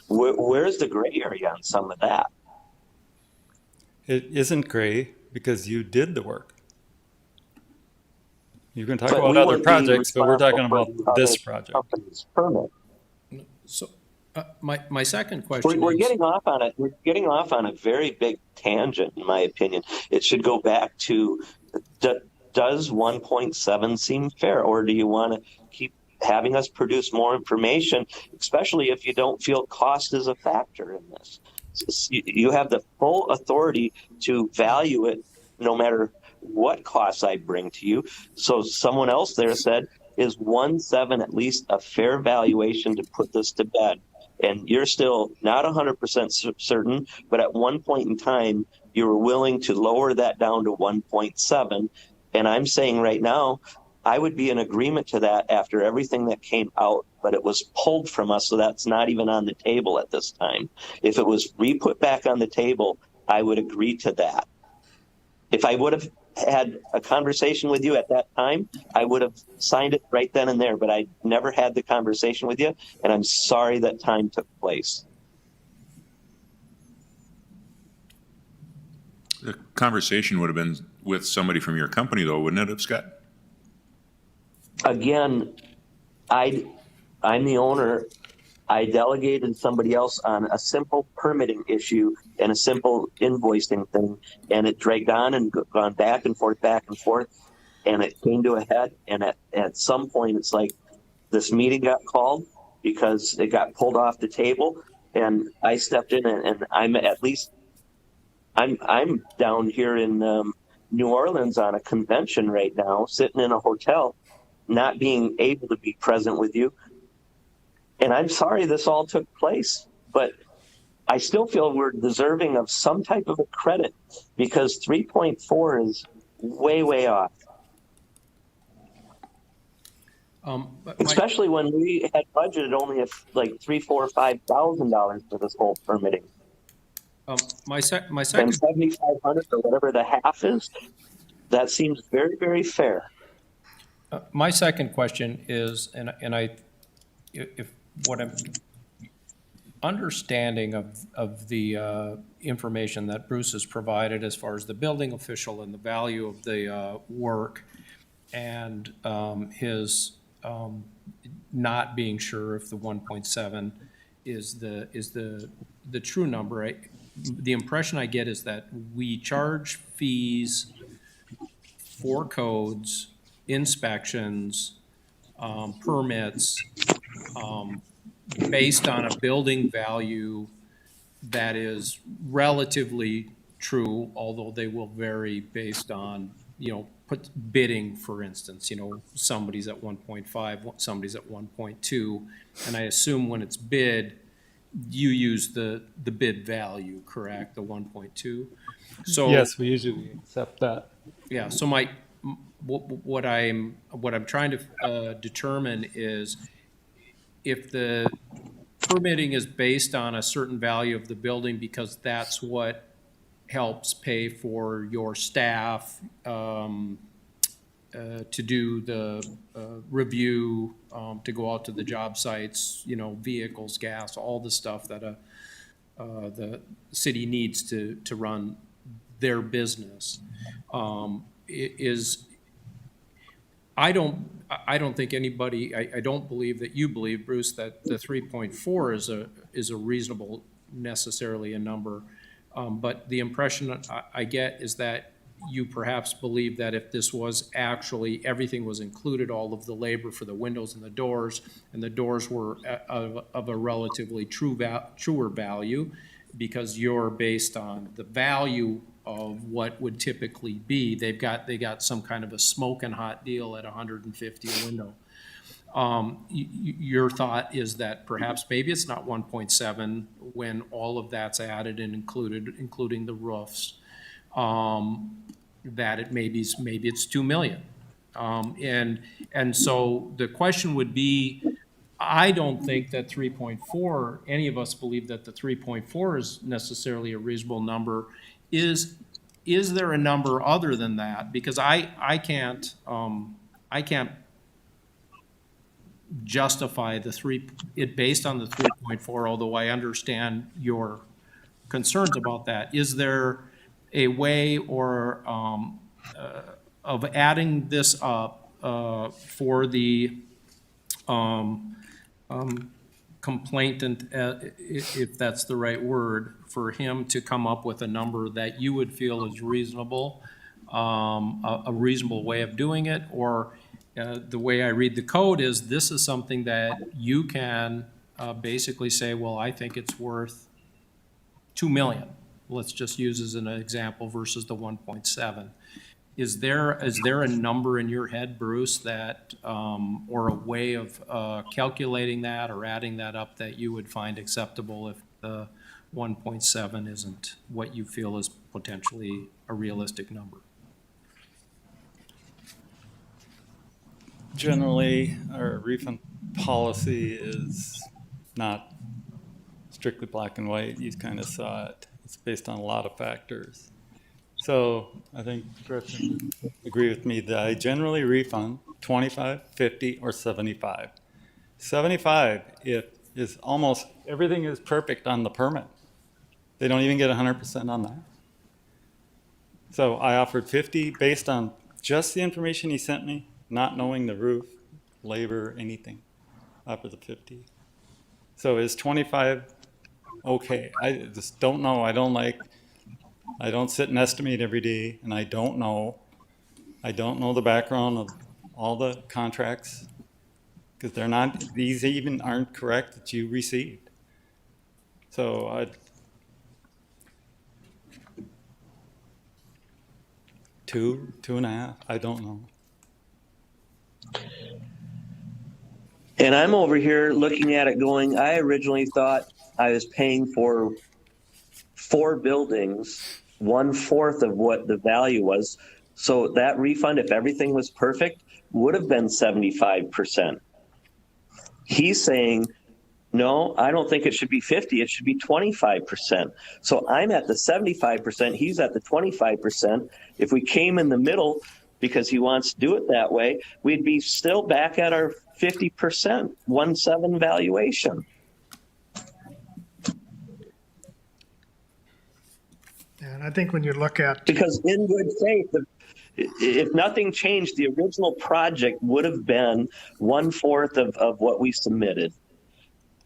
where's the gray area on some of that? It isn't gray because you did the work. You can talk But about we other wouldn't be projects, but we're talking responsible about for this other project. company's permit. So, my second question We're is, getting off on it. We're getting off on a very big tangent, in my opinion. It should go back to does 1.7 seem fair, or do you want to keep having us produce more information, especially if you don't feel cost is a factor in this? You have the full authority to value it, no matter what costs I bring to you. So someone else there said, is 1.7 at least a fair valuation to put this to bed? And you're still not 100% certain, but at one point in time, you were willing to lower that down to 1.7. And I'm saying right now, I would be in agreement to that after everything that came out, but it was pulled from us, so that's not even on the table at this time. If it was re-put back on the table, I would agree to that. If I would have had a conversation with you at that time, I would have signed it right then and there, but I never had the conversation with you, and I'm sorry that time took place. The conversation would have been with somebody from your company, though, wouldn't it have, Scott? Again, I'm the owner. I delegated somebody else on a simple permitting issue and a simple invoicing thing, and it dragged on and gone back and forth, and it came to a head. And at some point, it's like this meeting got called because it got pulled off the table, and I stepped in, and I'm down here in New Orleans on a convention right now, sitting in a hotel, not being able to be present with you. And I'm sorry this all took place, but I still feel we're deserving of some type of a credit because 3.4 is way, way off. but Especially when we had budgeted only like $3,000, $4,000, $5,000 for this whole permitting, my and second 7,500 or whatever the half is. That seems very, very fair. my second question is, and I, if what I'm understanding of the information that Bruce has provided as far as the building official and the value of the work, and his not being sure if the 1.7 is the true number. The impression I get is that we charge fees for codes, inspections, permits, based on a building value that is relatively true, although they will vary based on, put bidding, for instance, somebody's at 1.5, somebody's at 1.2. And I assume when it's bid, you use the bid value, correct? The 1.2? So. Yes, we usually accept that. Yeah, so what I'm trying to determine is if the permitting is based on a certain value of the building because that's what helps pay for your staff to do the review, to go out to the job sites, vehicles, gas, all the stuff that the city needs to run their business. I don't think anybody, I don't believe that you believe, Bruce, that the 3.4 is a reasonable, necessarily a number. But the impression I get is that you perhaps believe that if this was actually, everything was included, all of the labor for the windows and the doors were of a relatively truer value, because you're based on the value of what would typically be. They got some kind of a smoking hot deal at 150 a window. Your thought is that perhaps maybe it's not 1.7 when all of that's added and included, including the roofs, that it maybe it's 2 million. And so the question would be, I don't think that 3.4, any of us believe that the 3.4 is necessarily a reasonable number. Is there a number other than that? Because I can't justify it based on the 3.4, although I understand your concerns about that. Is there a way or of adding this up for the complainant, if that's the right word, for him to come up with a number that you would feel is reasonable, a reasonable way of doing it? Or the way I read the code is this is something that you can basically say, well, I think it's worth 2 million. Let's just use as an example versus the 1.7. Is there a number in your head, Bruce, that, or a way of calculating that or adding that up that you would find acceptable if the 1.7 isn't what you feel is potentially a realistic number? Generally, our refund policy is not strictly black and white. You kind of saw it. It's based on a lot of factors. So I think Gretchen would agree with me that I generally refund 25, 50, or 75. 75 if is almost everything is perfect on the permit. They don't even get 100% on that. So I offered 50 based on just the information he sent me, not knowing the roof, labor, anything. Offered the 50. So is 25 okay? I just don't know. I don't sit and estimate every day, and I don't know the background of all the contracts, because these even aren't correct that you received. So two and a half, I don't know. And I'm over here looking at it going, I originally thought I was paying for 4 buildings, 1/4 of what the value was. So that refund, if everything was perfect, would have been 75%. He's saying, no, I don't think it should be 50, it should be 25%. So I'm at the 75%, he's at the 25%. If we came in the middle, because he wants to do it that way, we'd be still back at our 50%, 1.7 valuation. And I think when you look at, Because in good faith, if nothing changed, the original project would have been 1/4 of what we submitted.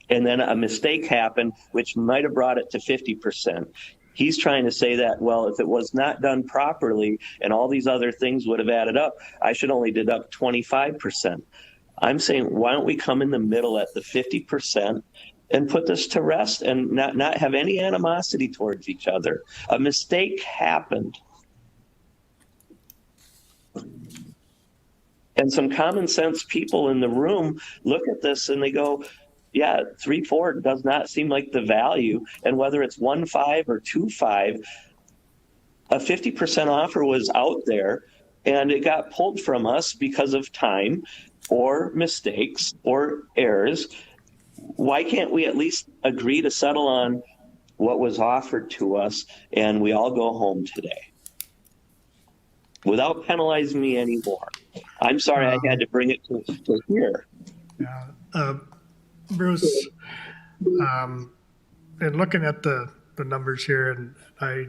And then a mistake happened, which might have brought it to 50%. He's trying to say that, well, if it was not done properly and all these other things would have added up, I should only deduct 25%. I'm saying, why don't we come in the middle at the 50% and put this to rest and not have any animosity towards each other? A mistake happened. And some common sense people in the room look at this and they go, yeah, 3.4 does not seem like the value. And whether it's 1.5 or 2.5, a 50% offer was out there and it got pulled from us because of time or mistakes or errors. Why can't we at least agree to settle on what was offered to us and we all go home today without penalizing me anymore? I'm sorry I had to bring it to here. Bruce, and looking at the numbers here, and I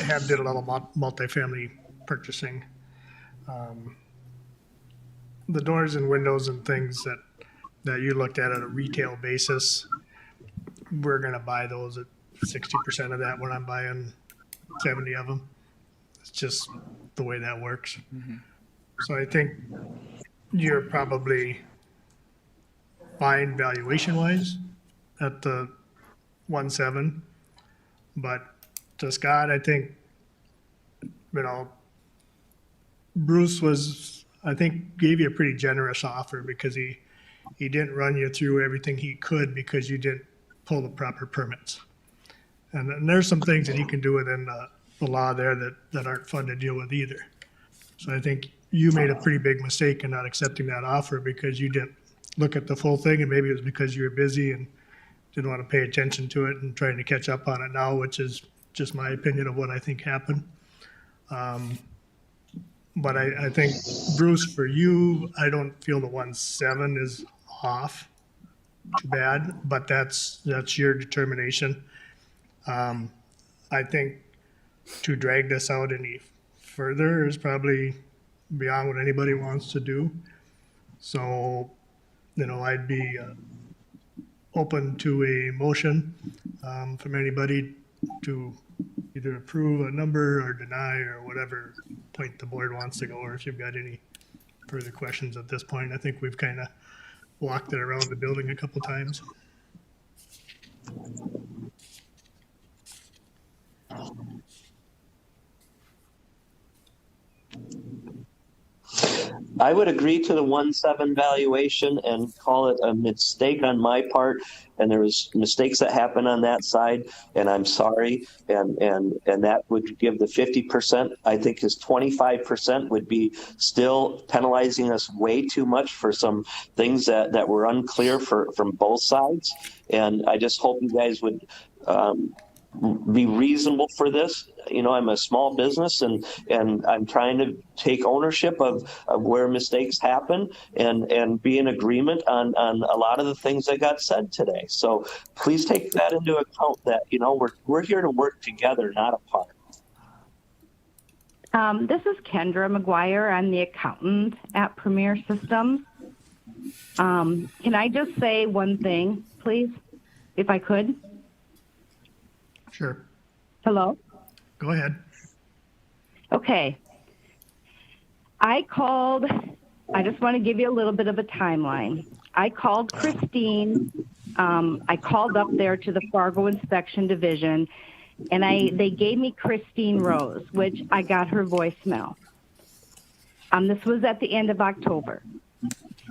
have did a lot of multifamily purchasing. The doors and windows and things that you looked at a retail basis, we're gonna buy those at 60% of that when I'm buying 70 of them. It's just the way that works. Mm-hmm. So I think you're probably fine valuation wise at the 1.7, but to Scott, I think, Bruce was, I think, gave you a pretty generous offer because he didn't run you through everything he could because you didn't pull the proper permits. And there's some things that he can do within the law there that aren't fun to deal with either. So I think you made a pretty big mistake in not accepting that offer because you didn't look at the full thing, and maybe it was because you were busy and didn't want to pay attention to it and trying to catch up on it now, which is just my opinion of what I think happened. But I think, Bruce, for you, I don't feel the 1.7 is off too bad, but that's your determination. I think to drag this out any further is probably beyond what anybody wants to do. So, I'd be open to a motion from anybody to either approve a number or deny or whatever point the board wants to go, or if you've got any further questions at this point. I think we've kind of walked it around the building a couple times. I would agree to the 1.7 valuation and call it a mistake on my part. And there was mistakes that happened on that side, and I'm sorry. And that would give the 50%. I think his 25% would be still penalizing us way too much for some things that were unclear from both sides. And I just hope you guys would be reasonable for this. I'm a small business and I'm trying to take ownership of where mistakes happen and be in agreement on a lot of the things that got said today. So please take that into account that, we're here to work together, not apart. This is Kendra McGuire. I'm the accountant at Premier Systems. Can I just say one thing, please, if I could? Sure. Hello? Go ahead. Okay. I just want to give you a little bit of a timeline. I called Christine. I called up there to the Fargo Inspection Division, and they gave me Christine Rose, which I got her voicemail. This was at the end of October.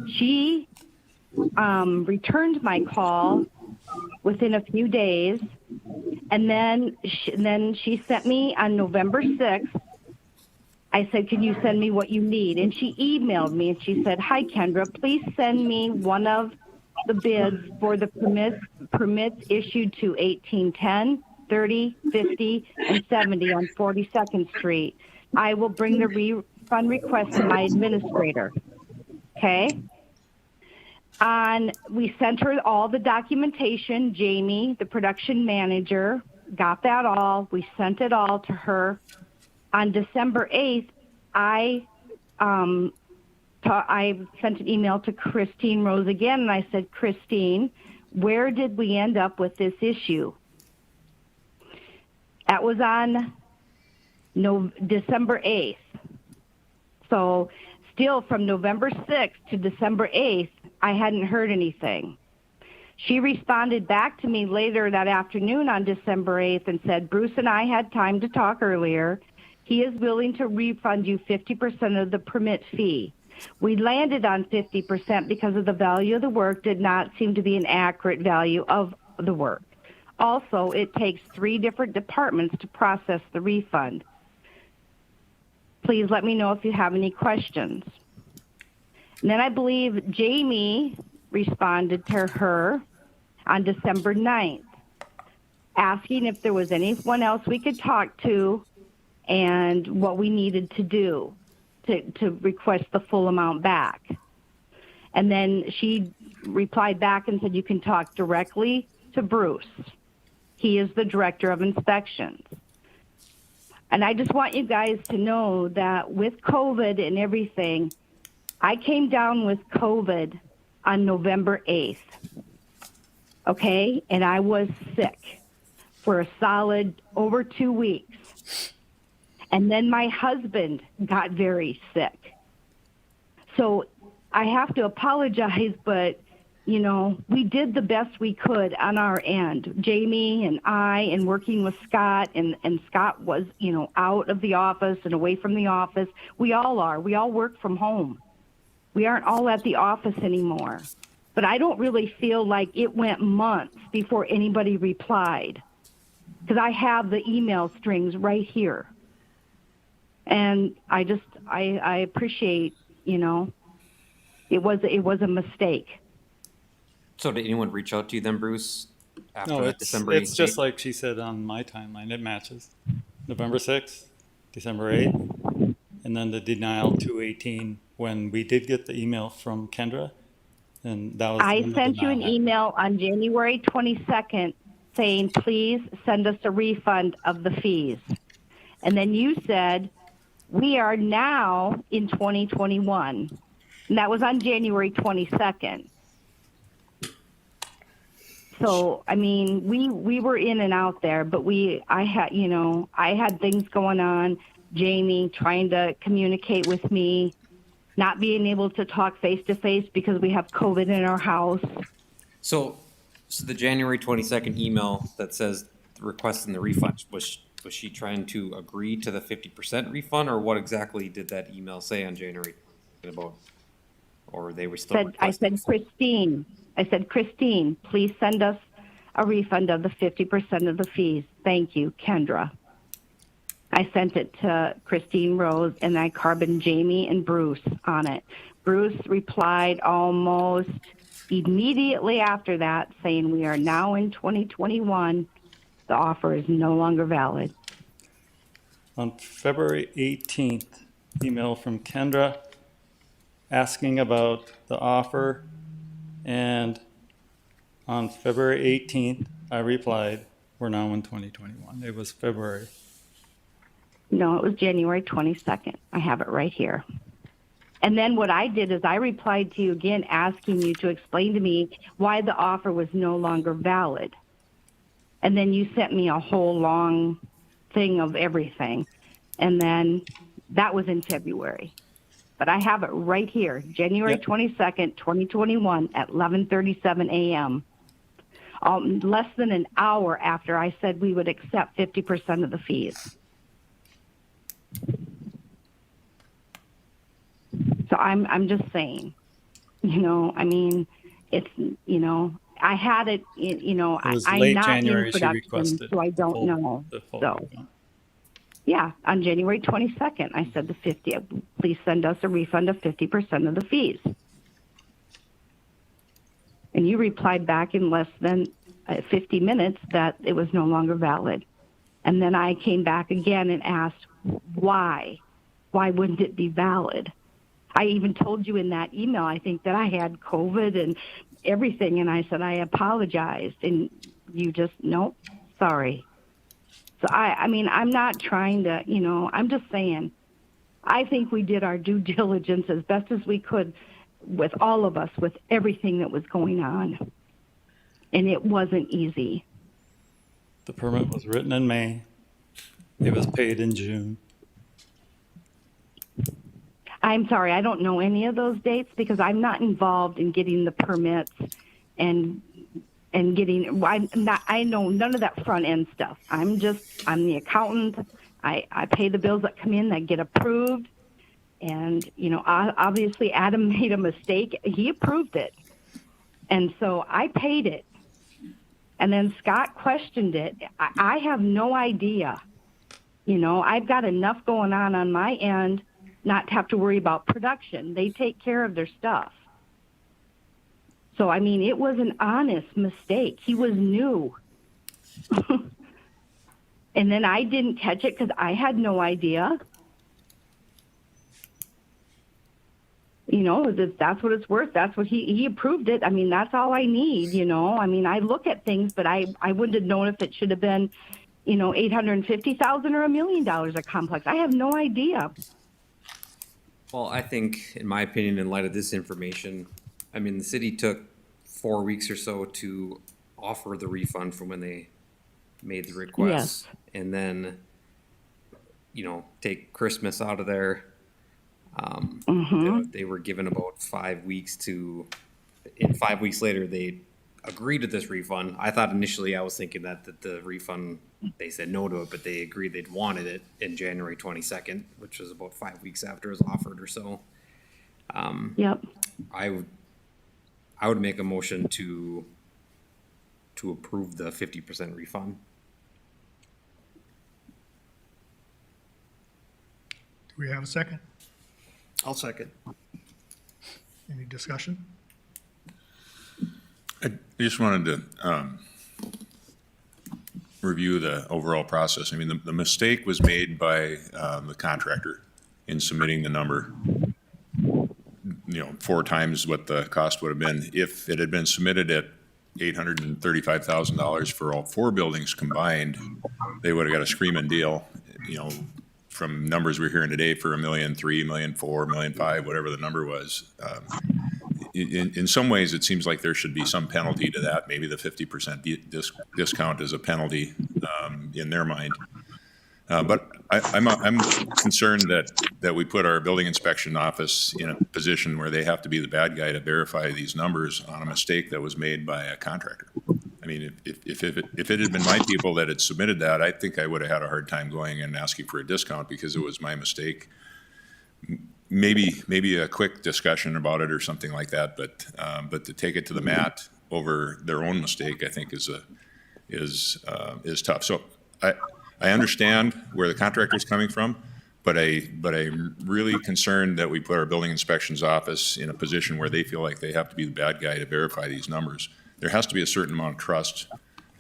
She returned my call within a few days, and then she sent me on November 6th. I said, can you send me what you need? And she emailed me and she said, hi, Kendra, please send me one of the bids for the permits issued to 1810, 30, 50, and 70 on 42nd Street. I will bring the refund request to my administrator. Okay? We sent her all the documentation. Jamie, the production manager, got that all. We sent it all to her. On December 8th, I sent an email to Christine Rose again, and I said, Christine, where did we end up with this issue? That was on December 8th. So still from November 6th to December 8th, I hadn't heard anything. She responded back to me later that afternoon on December 8th and said, Bruce and I had time to talk earlier. He is willing to refund you 50% of the permit fee. We landed on 50% because of the value of the work did not seem to be an accurate value of the work. Also, it takes 3 different departments to process the refund. Please let me know if you have any questions. And then I believe Jamie responded to her on December 9th, asking if there was anyone else we could talk to and what we needed to do to request the full amount back. And then she replied back and said, you can talk directly to Bruce. He is the director of inspections. And I just want you guys to know that with COVID and everything, I came down with COVID on November 8th, okay? And I was sick for a solid over 2 weeks. And then my husband got very sick. So I have to apologize, but you know, we did the best we could on our end. Jamie and I, and working with Scott, and Scott was, you know, out of the office and away from the office. We all are. We all work from home. We aren't all at the office anymore. But I don't really feel like it went months before anybody replied, because I have the email strings right here. And I appreciate, you know, it was a mistake. So did anyone reach out to you then, Bruce? After No, that it's December it's 18th? just like she said on my timeline. It matches. November 6th, December 8th, and then the denial 2/18 when we did get the email from Kendra, and that was I when the sent you denial an happened. email on January 22nd saying, please send us a refund of the fees. And then you said, we are now in 2021. And that was on January 22nd. So, I mean, we were in and out there, but I had things going on. Jamie trying to communicate with me, not being able to talk face to face because we have COVID in our house. So the January 22nd email that says requesting the refund, was she trying to agree to the 50% refund, or what exactly did that email say on January about? Or they were still I requesting? said, Christine, please send us a refund of the 50% of the fees. Thank you, Kendra. I sent it to Christine Rose, and I carboned Jamie and Bruce on it. Bruce replied almost immediately after that, saying we are now in 2021. The offer is no longer valid. On February 18th, email from Kendra asking about the offer, and on February 18th, I replied, we're now in 2021. It was February. No, it was January 22nd. I have it right here. And then what I did is I replied to you again, asking you to explain to me why the offer was no longer valid. And then you sent me a whole long thing of everything. And then that was in February. But I have it right here, January Yep. 22nd, 2021 at 11:37 a.m. Less than an hour after I said we would accept 50% of the fees. So I'm just saying, you know, I mean, it's, you know, I had it, you know, It was I'm late not January in she production, requested so I don't full- know. the full So, refund. yeah, on January 22nd, I said please send us a refund of 50% of the fees. And you replied back in less than 50 minutes that it was no longer valid. And then I came back again and asked, why? Why wouldn't it be valid? I even told you in that email, I think, that I had COVID and everything. And I said, I apologized. And you just, nope, sorry. So I mean, I'm not trying to, you know, I'm just saying, I think we did our due diligence as best as we could with all of us, with everything that was going on. And it wasn't easy. The permit was written in May. It was paid in June. I'm sorry, I don't know any of those dates because I'm not involved in getting the permits and getting, I know none of that front end stuff. I'm the accountant. I pay the bills that come in that get approved. And, you know, obviously Adam made a mistake. He approved it. And so I paid it. And then Scott questioned it. I have no idea. You know, I've got enough going on my end not to have to worry about production. They take care of their stuff. So, I mean, it was an honest mistake. He was new. And then I didn't catch it because I had no idea. You know, that's what it's worth. That's what he approved it. I mean, that's all I need, you know. I mean, I look at things, but I wouldn't have known if it should have been, you know, $850,000 or $1 million a complex. I have no idea. Well, I think, in my opinion, in light of this information, I mean, the city took 4 weeks or so to offer the refund from when they made the request. Yes. And then, you know, take Christmas out of there. They were given about 5 weeks to and 5 weeks later, they agreed to this refund. I thought initially, I was thinking that the refund, they said no to it, but they agreed they'd wanted it in January 22nd, which was about 5 weeks after it was offered or so. Yep. I would make a motion to approve the 50% refund. Do we have a second? I'll second. Any discussion? I just wanted to review the overall process. I mean, the mistake was made by the contractor in submitting the number, 4 times what the cost would have been. If it had been submitted at $835,000 for all 4 buildings combined, they would have got a screaming deal, from numbers we're hearing today for $1.3 million, $1.4 million, $1.5 million, whatever the number was. In some ways, it seems like there should be some penalty to that. Maybe the 50% discount is a penalty in their mind. But I'm concerned that we put our building inspection office in a position where they have to be the bad guy to verify these numbers on a mistake that was made by a contractor. I mean, if it had been my people that had submitted that, I think I would have had a hard time going and asking for a discount because it was my mistake. Maybe a quick discussion about it or something like that, but to take it to the mat over their own mistake, I think is tough. So I understand where the contractor is coming from, but I'm really concerned that we put our building inspections office in a position where they feel like they have to be the bad guy to verify these numbers. There has to be a certain amount of trust,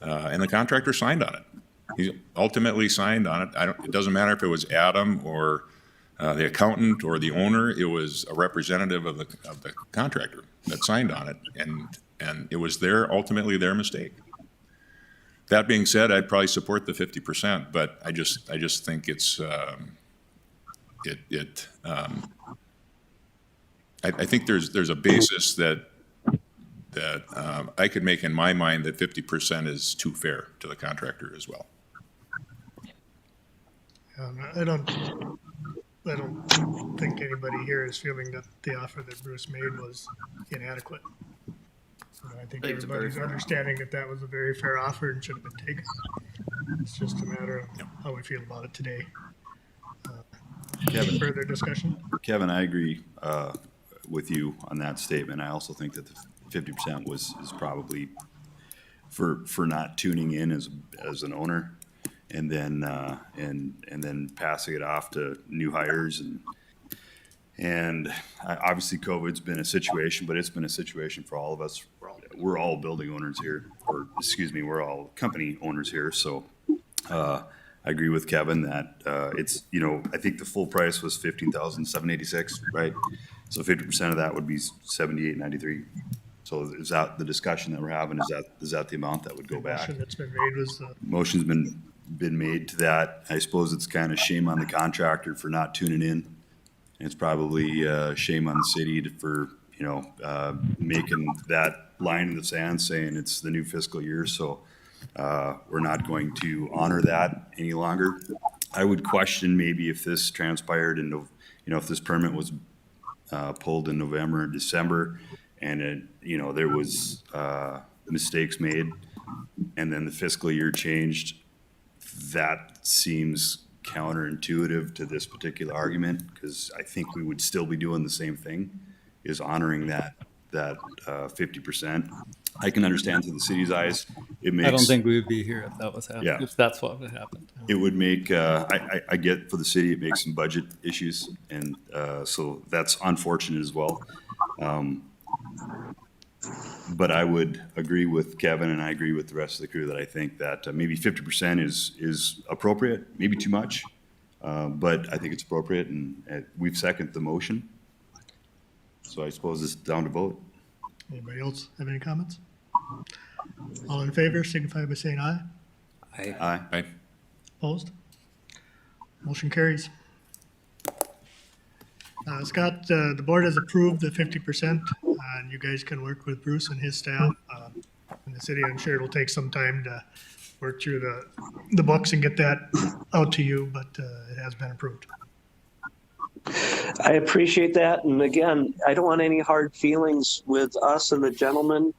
and the contractor signed on it. He ultimately signed on it. It doesn't matter if it was Adam or the accountant or the owner. It was a representative of the contractor that signed on it, and it was ultimately their mistake. That being said, I'd probably support the 50%, but I just think it's I think there's a basis that I could make in my mind that 50% is too fair to the contractor as well. I don't think anybody here is feeling that the offer that Bruce made was inadequate. I think It's a very everybody's fair understanding that that was a very fair offer and should have been taken. It's just a matter of how we feel about it today. Kevin. Further discussion? Kevin, I agree with you on that statement. I also think that the 50% is probably for not tuning in as an owner, and then and then passing it off to new hires and obviously COVID's been a situation, but it's been a situation for all of us. We're all building owners here, or excuse me, we're all company owners here. So I agree with Kevin that it's, I think the full price was $15,786, right? So 50% of that would be $78.93. So is that the discussion that we're having? Is that the amount that would go back? The motion that's been made was Motion's been made to that. I suppose it's kind of shame on the contractor for not tuning in. It's probably shame on the city for making that line in the sand saying it's the new fiscal year. So we're not going to honor that any longer. I would question maybe if this transpired and if this permit was pulled in November and December, and there was mistakes made, and then the fiscal year changed. That seems counterintuitive to this particular argument, because I think we would still be doing the same thing, is honoring that 50%. I can understand through the city's eyes. It makes. I don't think we would be here if that was happening. Yeah. If that's what would happen. It would make. I get for the city, it makes some budget issues, and so that's unfortunate as well. But I would agree with Kevin, and I agree with the rest of the crew that I think that maybe 50% is appropriate, maybe too much, but I think it's appropriate, and we've seconded the motion. So I suppose it's down to vote. Anybody else have any comments? All in favor, signify by saying aye. Aye. Aye. Opposed? Motion carries. Scott, the board has approved the 50%, and you guys can work with Bruce and his staff. And the city, I'm sure it'll take some time to work through the books and get that out to you, but it has been approved. I appreciate that. And again, I don't want any hard feelings with us and the gentleman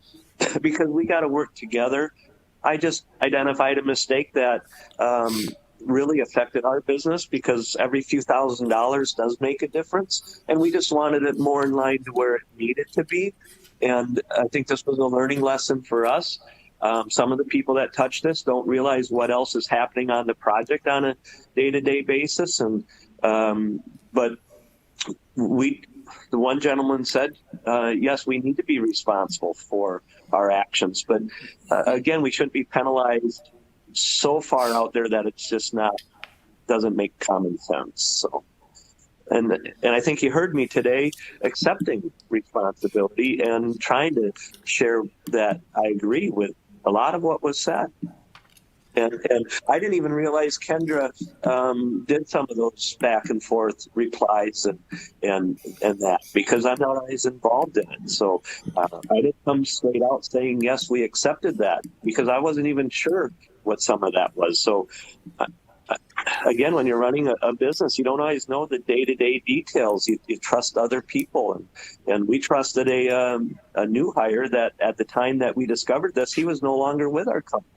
because we got to work together. I just identified a mistake that really affected our business because every few $1,000s does make a difference. And we just wanted it more in line to where it needed to be. And I think this was a learning lesson for us. Some of the people that touch this don't realize what else is happening on the project on a day-to-day basis. And but the one gentleman said, yes, we need to be responsible for our actions. But again, we shouldn't be penalized so far out there that it's just doesn't make common sense. So, and I think you heard me today accepting responsibility and trying to share that I agree with a lot of what was said. And I didn't even realize Kendra did some of those back and forth replies and that because I'm not always involved in it. So I didn't come straight out saying, yes, we accepted that because I wasn't even sure what some of that was. So again, when you're running a business, you don't always know the day-to-day details. You trust other people. And we trusted a new hire that at the time that we discovered this, he was no longer with our company.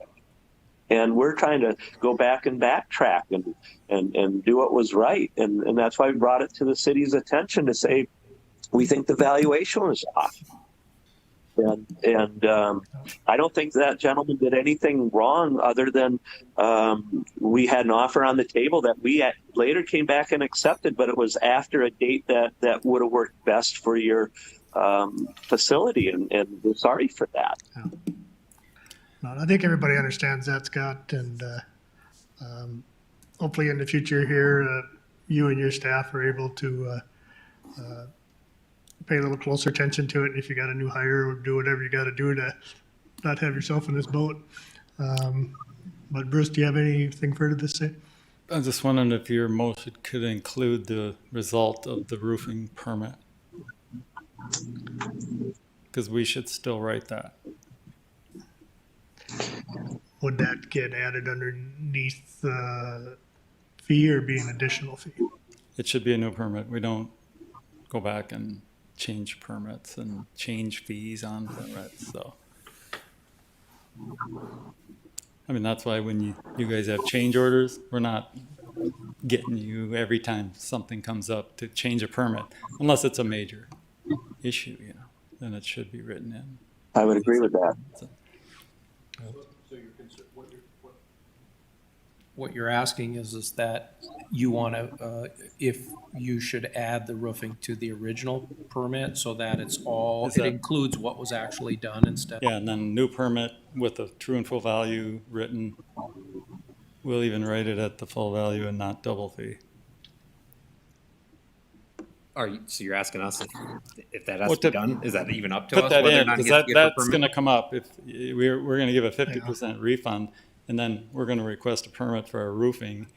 And we're trying to go back and backtrack and do what was right. And that's why we brought it to the city's attention to say, we think the valuation was off. And I don't think that gentleman did anything wrong other than we had an offer on the table that we later came back and accepted, but it was after a date that would have worked best for your facility. And we're sorry for that. Yeah. No, I think everybody understands that, Scott, and hopefully in the future here, you and your staff are able to pay a little closer attention to it. If you got a new hire, or do whatever you got to do to not have yourself in this boat. But Bruce, do you have anything further to say? I was just wondering if your motion could include the result of the roofing permit. Because we should still write that. Would that get added underneath the fee or be an additional fee? It should be a new permit. We don't go back and change permits and change fees on permits, so. I mean, that's why when you guys have change orders, we're not getting you every time something comes up to change a permit, unless it's a major issue, then it should be written in. I would agree with that. So, What you're asking is that you want to, if you should add the roofing to the original permit so that it's all, it includes what was actually done instead? yeah, and then new permit with a true and full value written. We'll even write it at the full value and not double fee. So you're asking us if that has Well, to be done? Is that even up to Put us? that whether or in, not he because gets to get the that's permit? going to come up. If we're going to give a 50% refund, and then we're going to request a permit for our roofing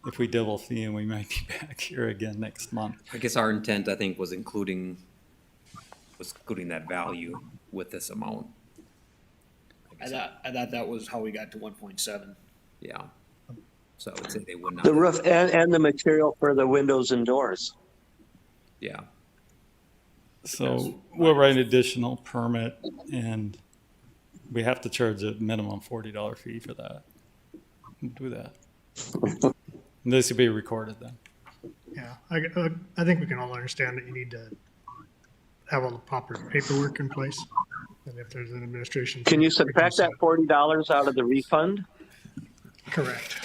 if we double fee, and we might be back here again next month. I guess our intent, I think, was including that value with this amount. I thought that was how we got to 1.7. Yeah. So I would say they would not. The roof and the material for the windows and doors. Yeah. So we'll write an additional permit, and we have to charge a minimum $40 fee for that. We'll do that. And this will be recorded then. Yeah, I think we can all understand that you need to have all the proper paperwork in place. And if there's an administration. Can you subtract that $40 out of the refund? Correct.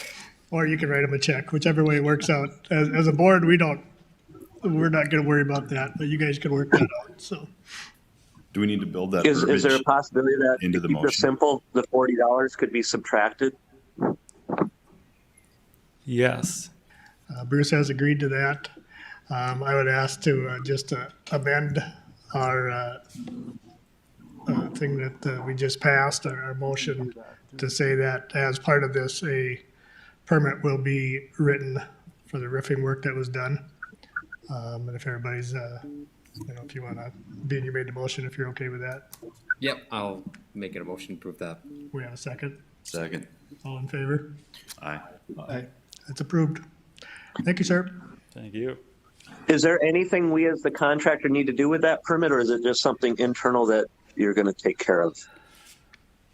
Or you can write them a check, whichever way it works out. As a board, we're not going to worry about that, but you guys can work that out, so. Do we need to build that Is there a verbiage possibility that into the to keep it motion? simple, the $40 could be subtracted? Yes. Bruce has agreed to that. I would ask to just amend our thing that we just passed, our motion, to say that as part of this, a permit will be written for the roofing work that was done. And if everybody's, if you want to, Ben, you made the motion, if you're okay with that. Yep. I'll make it a motion to prove that. We have a second. Second. All in favor? Aye. Aye. That's approved. Thank you, sir. Thank you. Is there anything we as the contractor need to do with that permit, or is it just something internal that you're going to take care of?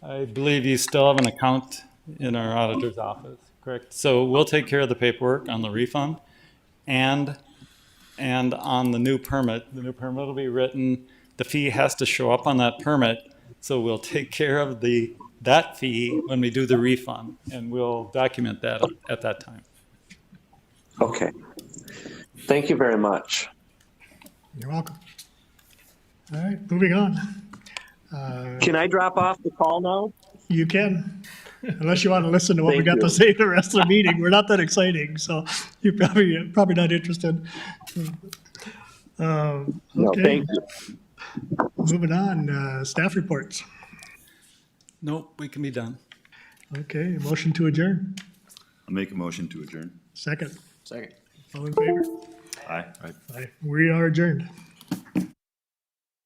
I believe you still have an account in our auditor's office, correct? So we'll take care of the paperwork on the refund and on the new permit. The new permit will be written. The fee has to show up on that permit. So we'll take care of that fee when we do the refund, and we'll document that at that time. Okay. Thank you very much. You're welcome. All right, moving on. Can I drop off the call now? You can, unless you want to listen to what we Thank got to you. say the rest of the meeting. We're not that exciting, so you're probably not interested. No, Okay, thank you. moving on, staff reports. Nope, we can be done. Okay, motion to adjourn. I'll make a motion to adjourn. Second, Second. all in favor? Aye. Aye. We are adjourned.